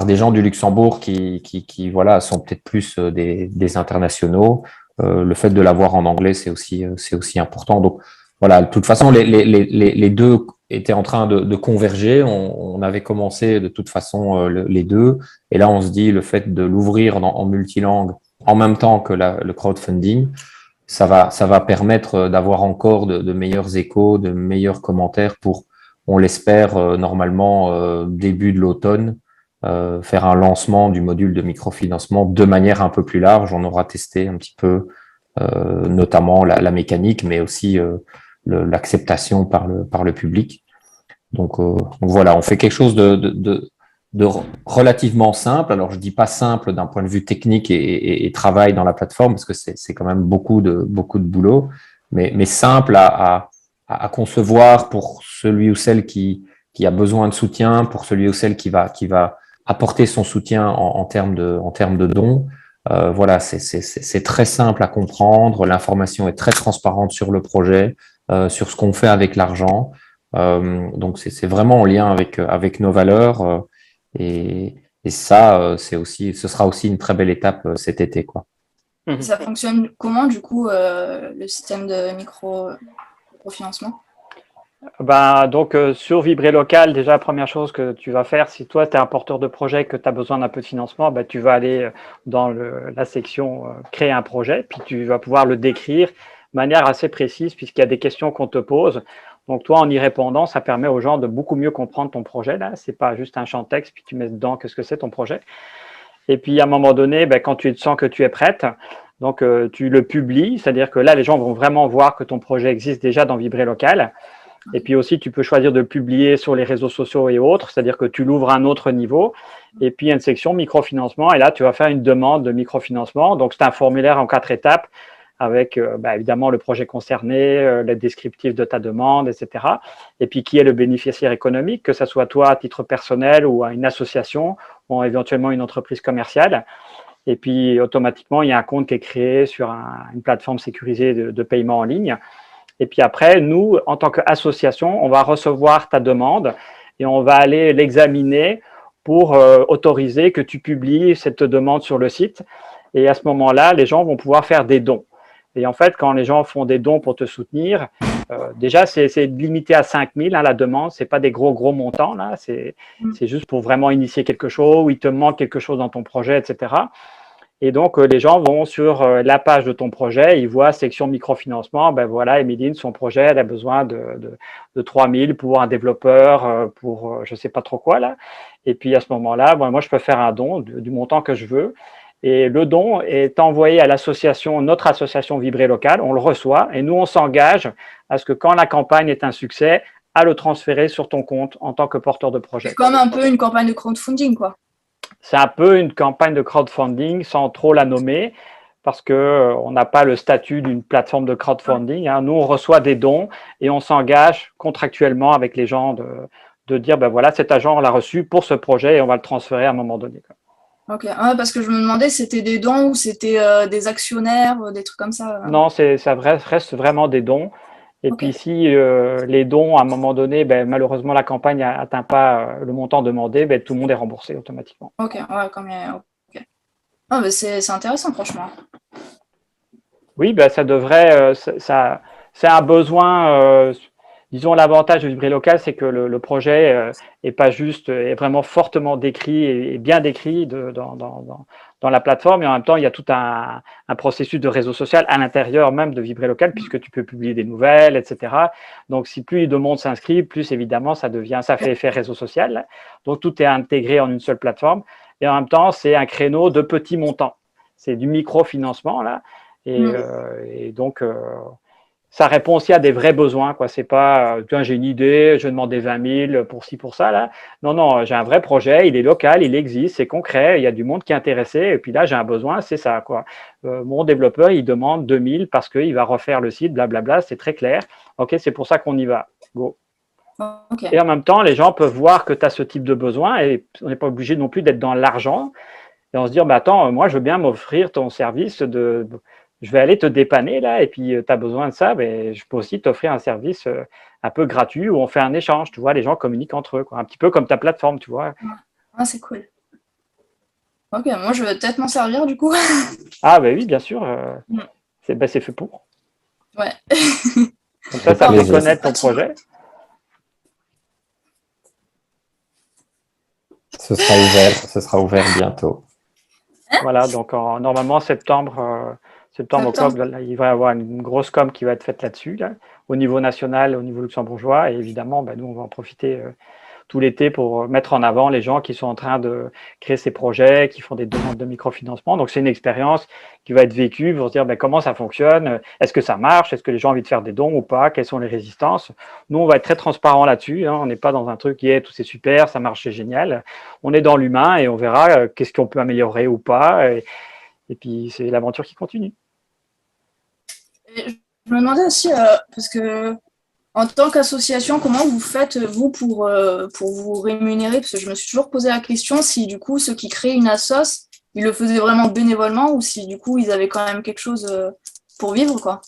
des gens du Luxembourg qui voilà, sont peut-être plus des internationaux. Le fait de l'avoir en anglais, c'est aussi important. Donc voilà, de toute façon, les deux étaient en train de converger. On avait commencé de toute façon les deux, et là on se dit le fait de l'ouvrir en multilangue en même temps que le crowdfunding, ça va permettre d'avoir encore de meilleurs échos, de meilleurs commentaires pour, on l'espère, normalement début de l'automne, faire un lancement du module de microfinancement de manière un peu plus large. On aura testé un petit peu notamment la mécanique, mais aussi l'acceptation par le public. Donc voilà, on fait quelque chose de relativement simple. Alors je dis pas simple d'un point de vue technique et travail dans la plateforme, parce que c'est quand même beaucoup de boulot, mais simple à concevoir pour celui ou celle qui a besoin de soutien, pour celui ou celle qui va apporter son soutien en termes de dons. Voilà, c'est très simple à comprendre. L'information est très transparente sur le projet, sur ce qu'on fait avec l'argent. Donc c'est vraiment en lien avec nos valeurs, et ça, ce sera aussi une très belle étape cet été, quoi. Ça fonctionne comment, du coup, le système de microfinancement? Donc, sur Vibrer Local, déjà, la première chose que tu vas faire, si toi, tu es un porteur de projet, que tu as besoin d'un peu de financement, tu vas aller dans la section créer un projet, puis tu vas pouvoir le décrire de manière assez précise, puisqu'il y a des questions qu'on te pose. Donc, toi, en y répondant, ça permet aux gens de beaucoup mieux comprendre ton projet. Là, ce n'est pas juste un champ de texte, puis tu mets dedans qu'est-ce que c'est ton projet. Et puis, à un moment donné, quand tu sens que tu es prête, donc tu le publies, c'est-à-dire que là, les gens vont vraiment voir que ton projet existe déjà dans Vibrer Local. Et puis aussi, tu peux choisir de le publier sur les réseaux sociaux et autres, c'est-à-dire que tu l'ouvres à un autre niveau. Et puis, il y a une section microfinancement, et là, tu vas faire une demande de microfinancement. Donc, c'est un formulaire en 4 étapes. avec évidemment le projet concerné, le descriptif de ta demande, etc. Et puis qui est le bénéficiaire économique, que ce soit toi à titre personnel ou à une association ou éventuellement une entreprise commerciale. Et puis automatiquement, il y a un compte qui est créé sur une plateforme sécurisée de paiement en ligne. Et puis après, nous, en tant qu'association, on va recevoir ta demande et on va aller l'examiner pour autoriser que tu publies cette demande sur le site. Et à ce moment-là, les gens vont pouvoir faire des dons. Et en fait, quand les gens font des dons pour te soutenir, déjà, c'est limité à 5 000 la demande. Ce n'est pas des gros montants. Là. C'est juste pour vraiment initier quelque chose, où il te manque quelque chose dans ton projet, etc. Et donc, les gens vont sur la page de ton projet, ils voient section microfinancement, ben voilà, Émiline, son projet, elle a besoin de 3 000 pour un développeur, pour je ne sais pas trop quoi là. Et puis à ce moment-là, moi, je peux faire un don du montant que je veux. Et le don est envoyé à l'association, notre association Vibrer Local, on le reçoit et nous, on s'engage à ce que quand la campagne est un succès, à le transférer sur ton compte en tant que porteur de projet. C'est comme un peu une campagne de crowdfunding, quoi. C'est un peu une campagne de crowdfunding sans trop la nommer parce qu'on n'a pas le statut d'une plateforme de crowdfunding. Hein. Nous, on reçoit des dons et on s'engage contractuellement avec les gens de dire, ben voilà, cet agent, on l'a reçu pour ce projet et on va le transférer à un moment donné. Ok, parce que je me demandais si c'était des dons ou c'était des actionnaires, des trucs comme ça. Non, ça reste vraiment des dons. Et puis si les dons, à un moment donné, malheureusement, la campagne n'atteint pas le montant demandé, tout le monde est remboursé automatiquement. Ok, ouais, comme Ah, mais c'est intéressant, franchement. Oui, ça devrait. C'est un besoin. Disons, l'avantage de Vibrer Local, c'est que le projet est pas juste, est vraiment fortement décrit et bien décrit dans la plateforme. Et en même temps, il y a tout un processus de réseau social à l'intérieur même de Vibrer Local, puisque tu peux publier des nouvelles, etc. Donc, si plus de monde s'inscrit, plus évidemment, ça fait effet réseau social. Donc, tout est intégré en une seule plateforme. Et en même temps, c'est un créneau de petits montants. C'est du microfinancement, là. Et donc, ça répond aussi à des vrais besoins, quoi. C'est pas, j'ai une idée, je vais demander 20 000 pour ci, pour ça, là. Non, j'ai un vrai projet, il est local, il existe, c'est concret, il y a du monde qui est intéressé, et puis là, j'ai un besoin, c'est ça, quoi. Mon développeur, il demande 2 000 parce qu'il va refaire le site, blablabla, c'est très clair. OK, c'est pour ça qu'on y va. Go. Okay. Et en même temps, les gens peuvent voir que tu as ce type de besoin, et on n'est pas obligé non plus d'être dans l'argent, et on se dit, attends, moi, je veux bien m'offrir ton service je vais aller te dépanner là, et puis tu as besoin de ça, je peux aussi t'offrir un service un peu gratuit où on fait un échange, tu vois, les gens communiquent entre eux, quoi. Un petit peu comme ta plateforme, tu vois. Ah, c'est cool. Ok, moi je vais peut-être m'en servir du coup. Ah, oui, bien sûr, c'est fait pour. Ouais. Comme ça fait connaître ton projet. Ce sera ouvert bientôt. Voilà, donc normalement septembre, octobre, là, il va y avoir une grosse com qui va être faite là-dessus, là, au niveau national, au niveau luxembourgeois. Et évidemment, nous, on va en profiter tout l'été pour mettre en avant les gens qui sont en train de créer ces projets, qui font des demandes de microfinancement. Donc, c'est une expérience qui va être vécue pour se dire comment ça fonctionne, est-ce que ça marche, est-ce que les gens ont envie de faire des dons ou pas, quelles sont les résistances. Nous, on va être très transparent là-dessus. Hein. On n'est pas dans un truc qui est tout c'est super, ça marche, c'est génial. On est dans l'humain et on verra qu'est-ce qu'on peut améliorer ou pas. Et puis, c'est l'aventure qui continue. Et je me demandais aussi, parce que en tant qu'association, comment vous faites, vous, pour vous rémunérer? Parce que je me suis toujours posé la question si, du coup, ceux qui créent une assoce, ils le faisaient vraiment bénévolement ou si, du coup, ils avaient quand même quelque chose pour vivre, quoi.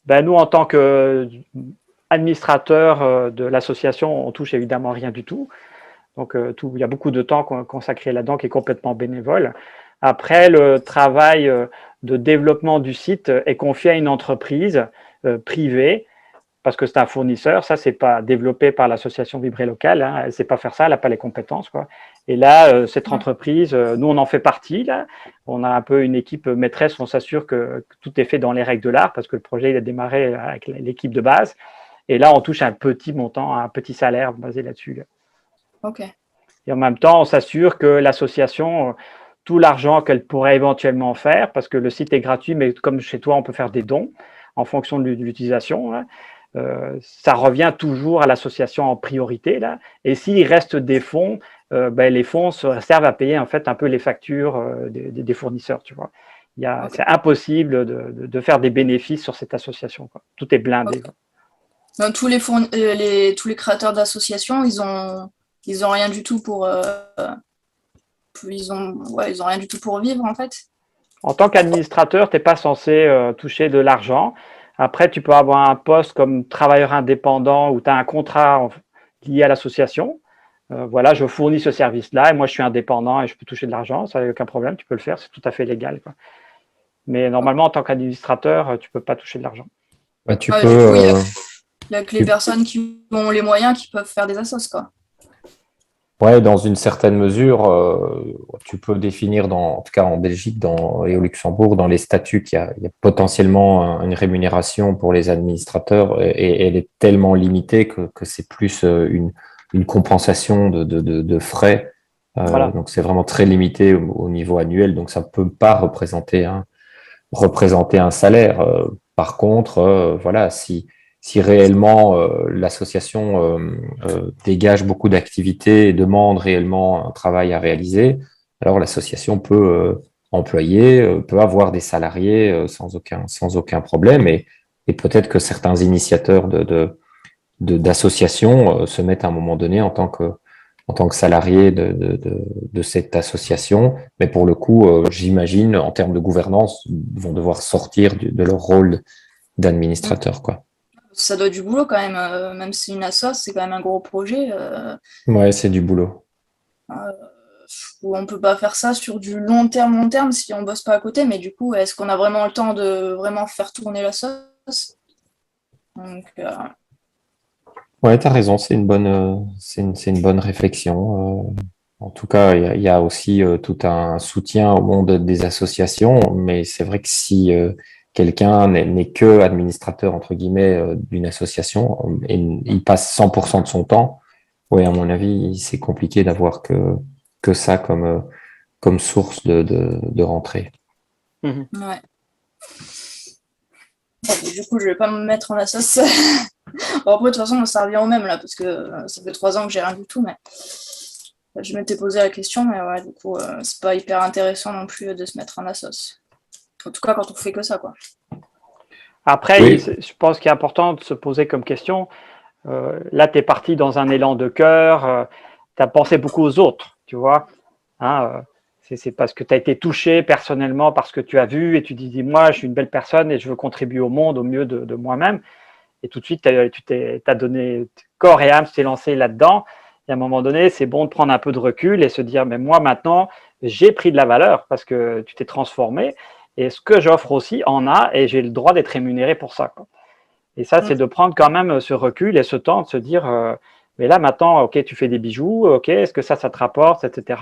Nous, en tant qu'administrateur de l'association, on touche évidemment rien du tout. Donc, il y a beaucoup de temps consacré là-dedans qui est complètement bénévole. Après, le travail de développement du site est confié à une entreprise privée parce que c'est un fournisseur. Ça, c'est pas développé par l'association Vibrer Local. Hein. Elle ne sait pas faire ça, elle n'a pas les compétences, quoi. Et là, cette entreprise, nous, on en fait partie. Là. On a un peu une équipe maîtresse. On s'assure que tout est fait dans les règles de l'art parce que le projet, il a démarré avec l'équipe de base. Et là, on touche un petit montant, un petit salaire basé là-dessus. Là. Ok. Et en même temps, on s'assure que l'association, tout l'argent qu'elle pourrait éventuellement faire, parce que le site est gratuit, mais comme chez toi, on peut faire des dons en fonction de l'utilisation. Là. Ça revient toujours à l'association en priorité. Là. Et s'il reste des fonds, les fonds servent à payer en fait un peu les factures des fournisseurs. Tu vois. Ok. C'est impossible de faire des bénéfices sur cette association, quoi. Tout est blindé. Ok. Donc, tous les créateurs d'associations, ils ont rien du tout ils ont rien du tout pour vivre en fait. En tant qu'administrateur, tu n'es pas censé toucher de l'argent. Après, tu peux avoir un poste comme travailleur indépendant où tu as un contrat lié à l'association. Voilà, je fournis ce service-là et moi, je suis indépendant et je peux toucher de l'argent. Ça n'a aucun problème, tu peux le faire, c'est tout à fait légal, quoi. Mais normalement, en tant qu'administrateur, tu ne peux pas toucher de l'argent. Bah, tu Ouais, peux, du coup, il y a que les tu- personnes qui ont les moyens qui peuvent faire des assos, quoi. ouais, dans une certaine mesure, tu peux définir, en tout cas en Belgique et au Luxembourg, dans les statuts, qu'il y a potentiellement une rémunération pour les administrateurs et elle est tellement limitée que c'est plus une compensation de frais. Voilà. Donc, c'est vraiment très limité au niveau annuel. Donc, ça ne peut pas représenter un salaire. Par contre, voilà, si réellement l'association dégage beaucoup d'activités et demande réellement un travail à réaliser, alors l'association peut employer, peut avoir des salariés sans aucun problème. Et peut-être que certains initiateurs d'associations se mettent à un moment donné en tant que salarié de cette association. Mais pour le coup, j'imagine, en termes de gouvernance, vont devoir sortir de leur rôle Mm. d'administrateur, quoi. Ça doit être du boulot quand même, même si une assos, c'est quand même un gros projet. Ouais, c'est du boulot. Euh, Où on peut pas faire ça sur du long terme si on bosse pas à côté, mais du coup, est-ce qu'on a vraiment le temps de vraiment faire tourner la sauce? Donc, Ouais, tu as raison, c'est une bonne réflexion. En tout cas, il y a aussi tout un soutien au monde des associations, mais c'est vrai que si quelqu'un n'est que administrateur, entre guillemets, d'une association, et il passe 100% de son temps, ouais, à mon avis, c'est compliqué d'avoir que ça comme source de rentrée. Mhm. ouais. Bon, du coup, je vais pas me mettre en assos. Bon, après, de toute façon, ça revient au même là, parce que ça fait 3 ans que j'ai rien du tout, mais je m'étais posé la question, mais ouais, du coup, c'est pas hyper intéressant non plus de se mettre en assos. En tout cas, quand on fait que ça, quoi. Après, Oui, je pense qu'il est important de se poser comme question. Là, tu es parti dans un élan de cœur, tu as pensé beaucoup aux autres, tu vois. Hein, c'est parce que tu as été touché personnellement par ce que tu as vu et tu te dis, moi, je suis une belle personne et je veux contribuer au monde au mieux de moi-même. Et tout de suite, tu t'as donné corps et âme, tu t'es lancé là-dedans. Et à un moment donné, c'est bon de prendre un peu de recul et se dire, mais moi, maintenant, j'ai pris de la valeur parce que tu t'es transformé. Et ce que j'offre aussi en a et j'ai le droit d'être rémunéré pour ça, quoi. Et ça, c'est Mm. de prendre quand même ce recul et ce temps de se dire, mais là maintenant, ok, tu fais des bijoux, ok, est-ce que ça te rapporte, etc.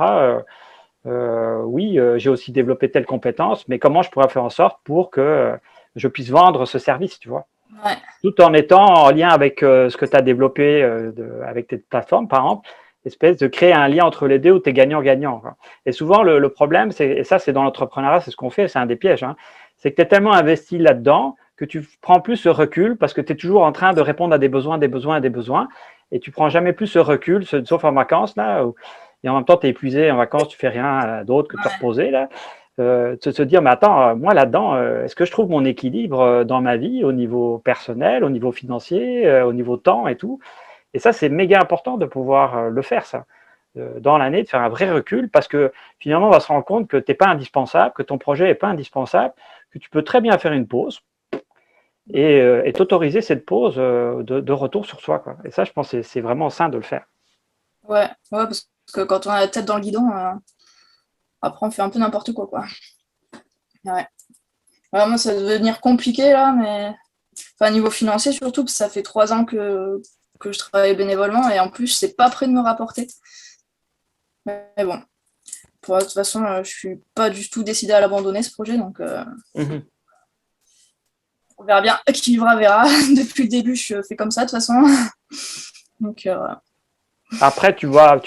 Oui, j'ai aussi développé telle compétence, mais comment je pourrais faire en sorte pour que je puisse vendre ce service, tu vois, Ouais. tout en étant en lien avec ce que tu as développé avec tes plateformes, par exemple, espèce de créer un lien entre les deux où tu es gagnant-gagnant, quoi. Et souvent, le problème, et ça, c'est dans l'entrepreneuriat, c'est ce qu'on fait, c'est un des pièges, hein, c'est que tu es tellement investi là-dedans que tu prends plus ce recul parce que tu es toujours en train de répondre à des besoins, des besoins et des besoins, et tu prends jamais plus ce recul, sauf en vacances, là, et en même temps, tu es épuisé en vacances, tu fais rien d'autre que de te reposer, là. De se dire, mais attends, moi là-dedans, est-ce que je trouve mon équilibre dans ma vie au niveau personnel, au niveau financier, au niveau temps et tout. Et ça, c'est méga important de pouvoir le faire, ça, dans l'année, de faire un vrai recul parce que finalement, on va se rendre compte que tu n'es pas indispensable, que ton projet n'est pas indispensable, que tu peux très bien faire une pause et t'autoriser cette pause de retour sur soi, quoi. Et ça, je pense que c'est vraiment sain de le faire. Ouais, ouais, parce que quand on a la tête dans le guidon, après on fait un peu n'importe quoi, quoi. Ouais. Ouais, moi, ça va devenir compliqué là, mais enfin, niveau financier surtout, parce que ça fait 3 ans que je travaille bénévolement et en plus, c'est pas prêt de me rapporter. Mais bon, de toute façon, je suis pas du tout décidée à l'abandonner ce projet, donc Mhm. on verra bien. Qui vivra verra. Depuis le début, je fais comme ça de toute façon. Donc, Après, tu vois,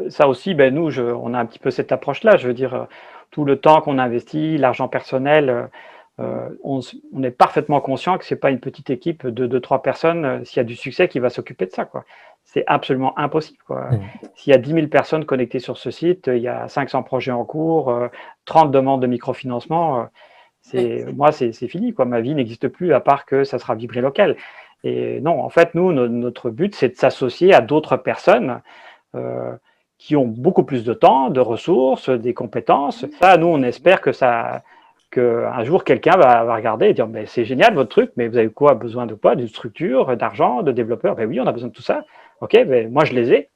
ça aussi, ben, nous, on a un petit peu cette approche-là. Je veux dire, tout le temps qu'on investit, l'argent personnel, on est parfaitement conscient que ce n'est pas une petite équipe de 2, 3 personnes, s'il y a du succès, qui va s'occuper de ça, quoi. C'est absolument impossible, quoi. S'il y a 10 000 personnes connectées sur ce site, il y a 500 projets en cours, 30 demandes de microfinancement. Moi, c'est fini, quoi. Ma vie n'existe plus à part que ça sera vibré local. Et non, en fait, nous, notre but, c'est de s'associer à d'autres personnes qui ont beaucoup plus de temps, de ressources, des compétences. Ça, nous, on espère qu'un jour, quelqu'un va regarder et dire, c'est génial votre truc, mais vous avez quoi, besoin de quoi? D'une structure, d'argent, de développeurs? Oui, on a besoin de tout ça. Ok, moi, je les ai.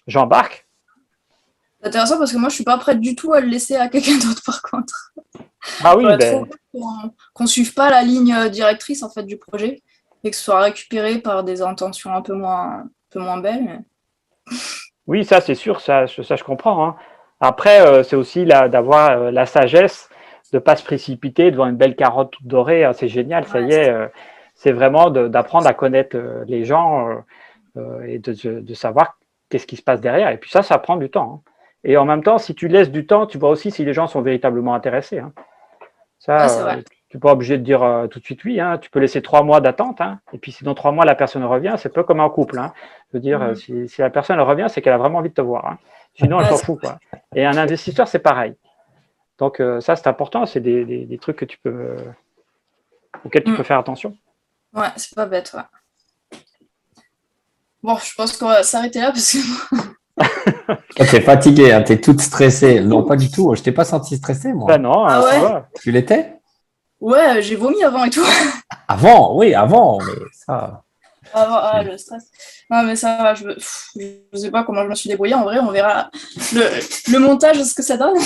J'embarque. C'est intéressant parce que moi, je suis pas prête du tout à le laisser à quelqu'un d'autre, par contre. Ah oui, qu'on suive pas la ligne directrice en fait du projet et que ce soit récupéré par des intentions un peu moins belles. Mais... Oui, ça c'est sûr, ça je comprends. Hein. Après, c'est aussi d'avoir la sagesse de ne pas se précipiter devant une belle carotte toute dorée. C'est génial, ça y est. C'est vraiment d'apprendre à connaître les gens et de savoir qu'est-ce qui se passe derrière. Et puis ça prend du temps. Hein. Et en même temps, si tu laisses du temps, tu vois aussi si les gens sont véritablement intéressés. Hein. Ça, tu n'es pas obligé de dire tout de suite oui. Hein. Tu peux laisser 3 mois d'attente. Hein. Et puis si dans 3 mois, la personne revient, c'est peu comme un couple. Hein. Je veux dire, si la personne revient, c'est qu'elle a vraiment envie de te voir. Hein. Sinon, elle s'en fout. Quoi. Et un investisseur, c'est pareil. Donc ça, c'est important. C'est des trucs que auxquels tu peux faire attention. Ouais, c'est pas bête. Ouais. Bon, je pense qu'on va s'arrêter là parce que... T'es fatiguée, hein, t'es toute stressée. Non, pas du tout. Je t'ai pas senti stressée, moi. Non, ouais. Tu l'étais? Ouais, j'ai vomi avant et tout. Avant, oui, avant, mais ça... Avant, le stress. Non, mais ça va, je sais pas comment je me suis débrouillée. En vrai, on verra le montage, ce que ça donne.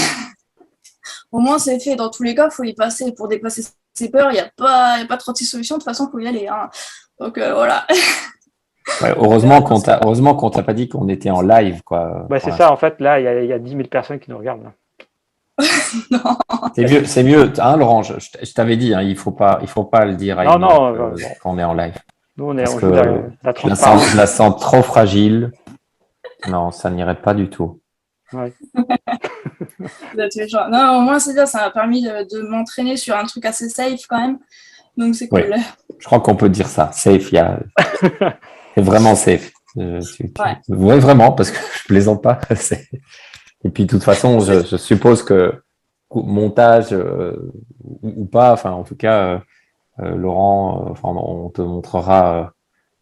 Au moins, c'est fait. Dans tous les cas, il faut y passer. Pour dépasser ses peurs, il n'y a pas 36 solutions. De toute façon, il faut y aller. Hein. Donc, voilà. Ouais, heureusement qu'on t'a pas dit qu'on était en live, quoi. C'est ça, en fait, là, il y a 10 000 personnes qui nous regardent. Là. Non. C'est mieux, hein, Laurent, je t'avais dit, hein, il faut pas le dire à qu'on est en live. Nous, on joue la transparence. Je la sens trop fragile. Non, ça n'irait pas du tout. Ouais. Non, au moins, c'est bien, ça m'a permis de m'entraîner sur un truc assez safe quand même. Donc, c'est cool. Oui. Je crois qu'on peut dire ça. Safe, c'est vraiment safe. Oui, vraiment, parce que je plaisante pas. Et puis, de toute façon, je suppose que montage ou pas, enfin, en tout cas, Laurent, on te montrera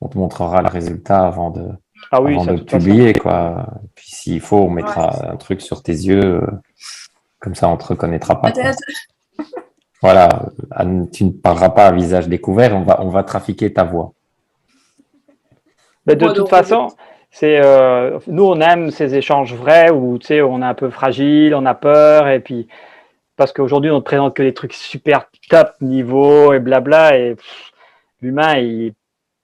le résultat avant de publier, quoi. Puis, s'il faut, on mettra un truc sur tes yeux, comme ça, on te reconnaîtra pas. Peut-être. Voilà, tu ne parleras pas à visage découvert, on va trafiquer ta voix. Mais de toute façon, nous, on aime ces échanges vrais où on est un peu fragile, on a peur, et puis parce qu'aujourd'hui, on ne te présente que des trucs super top niveau et blabla, et l'humain, il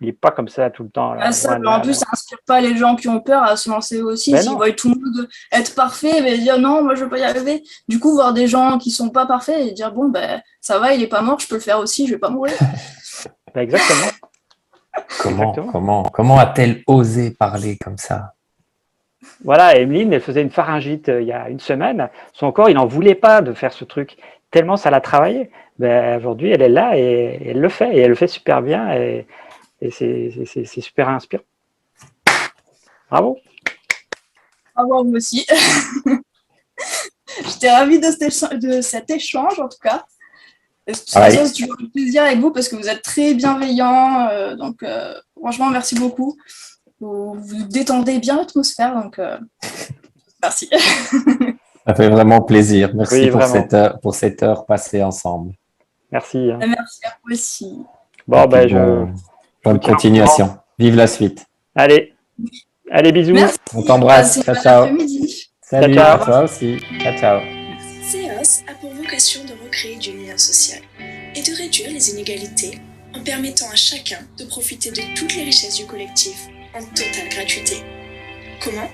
n'est pas comme ça tout le temps. Là. En plus, ça n'inspire pas les gens qui ont peur à se lancer aussi. S'ils voient tout le monde être parfait, dire non, moi je ne veux pas y arriver. Du coup, voir des gens qui ne sont pas parfaits et dire bon, ça va, il n'est pas mort, je peux le faire aussi, je ne vais pas mourir. Exactement. Comment a-t-elle osé parler comme ça? Voilà, Emeline, elle faisait une pharyngite il y a une semaine. Son corps, il n'en voulait pas de faire ce truc, tellement ça l'a travaillé. Aujourd'hui, elle est là et elle le fait, et elle le fait super bien, et c'est super inspirant. Bravo. Bravo, moi aussi. J'étais ravie de cet échange, en tout cas. C'est toujours un plaisir avec vous parce que vous êtes très bienveillants. Donc, franchement, merci beaucoup. Vous détendez bien l'atmosphère, donc merci. Ça fait vraiment plaisir. Merci pour cette heure passée ensemble. Merci. Hein. Merci à vous aussi. Bonne continuation. Vive la suite. Allez, bisous. Merci. On t'embrasse. Ciao. Salut ciao. À toi aussi. Ciao. CEOS a pour vocation de recréer du lien social et de réduire les inégalités en permettant à chacun de profiter de toutes les richesses du collectif en totale gratuité. Comment ?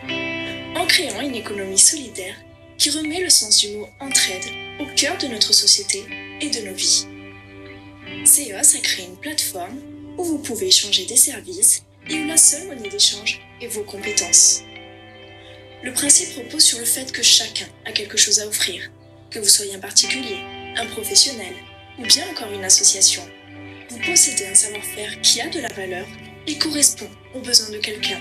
En créant une économie solidaire qui remet le sens du mot entraide au cœur de notre société et de nos vies. CEOS a créé une plateforme où vous pouvez échanger des services et où la seule monnaie d'échange est vos compétences. Le principe repose sur le fait que chacun a quelque chose à offrir, que vous soyez un particulier, un professionnel ou bien encore une association. Vous possédez un savoir-faire qui a de la valeur et correspond aux besoins de quelqu'un.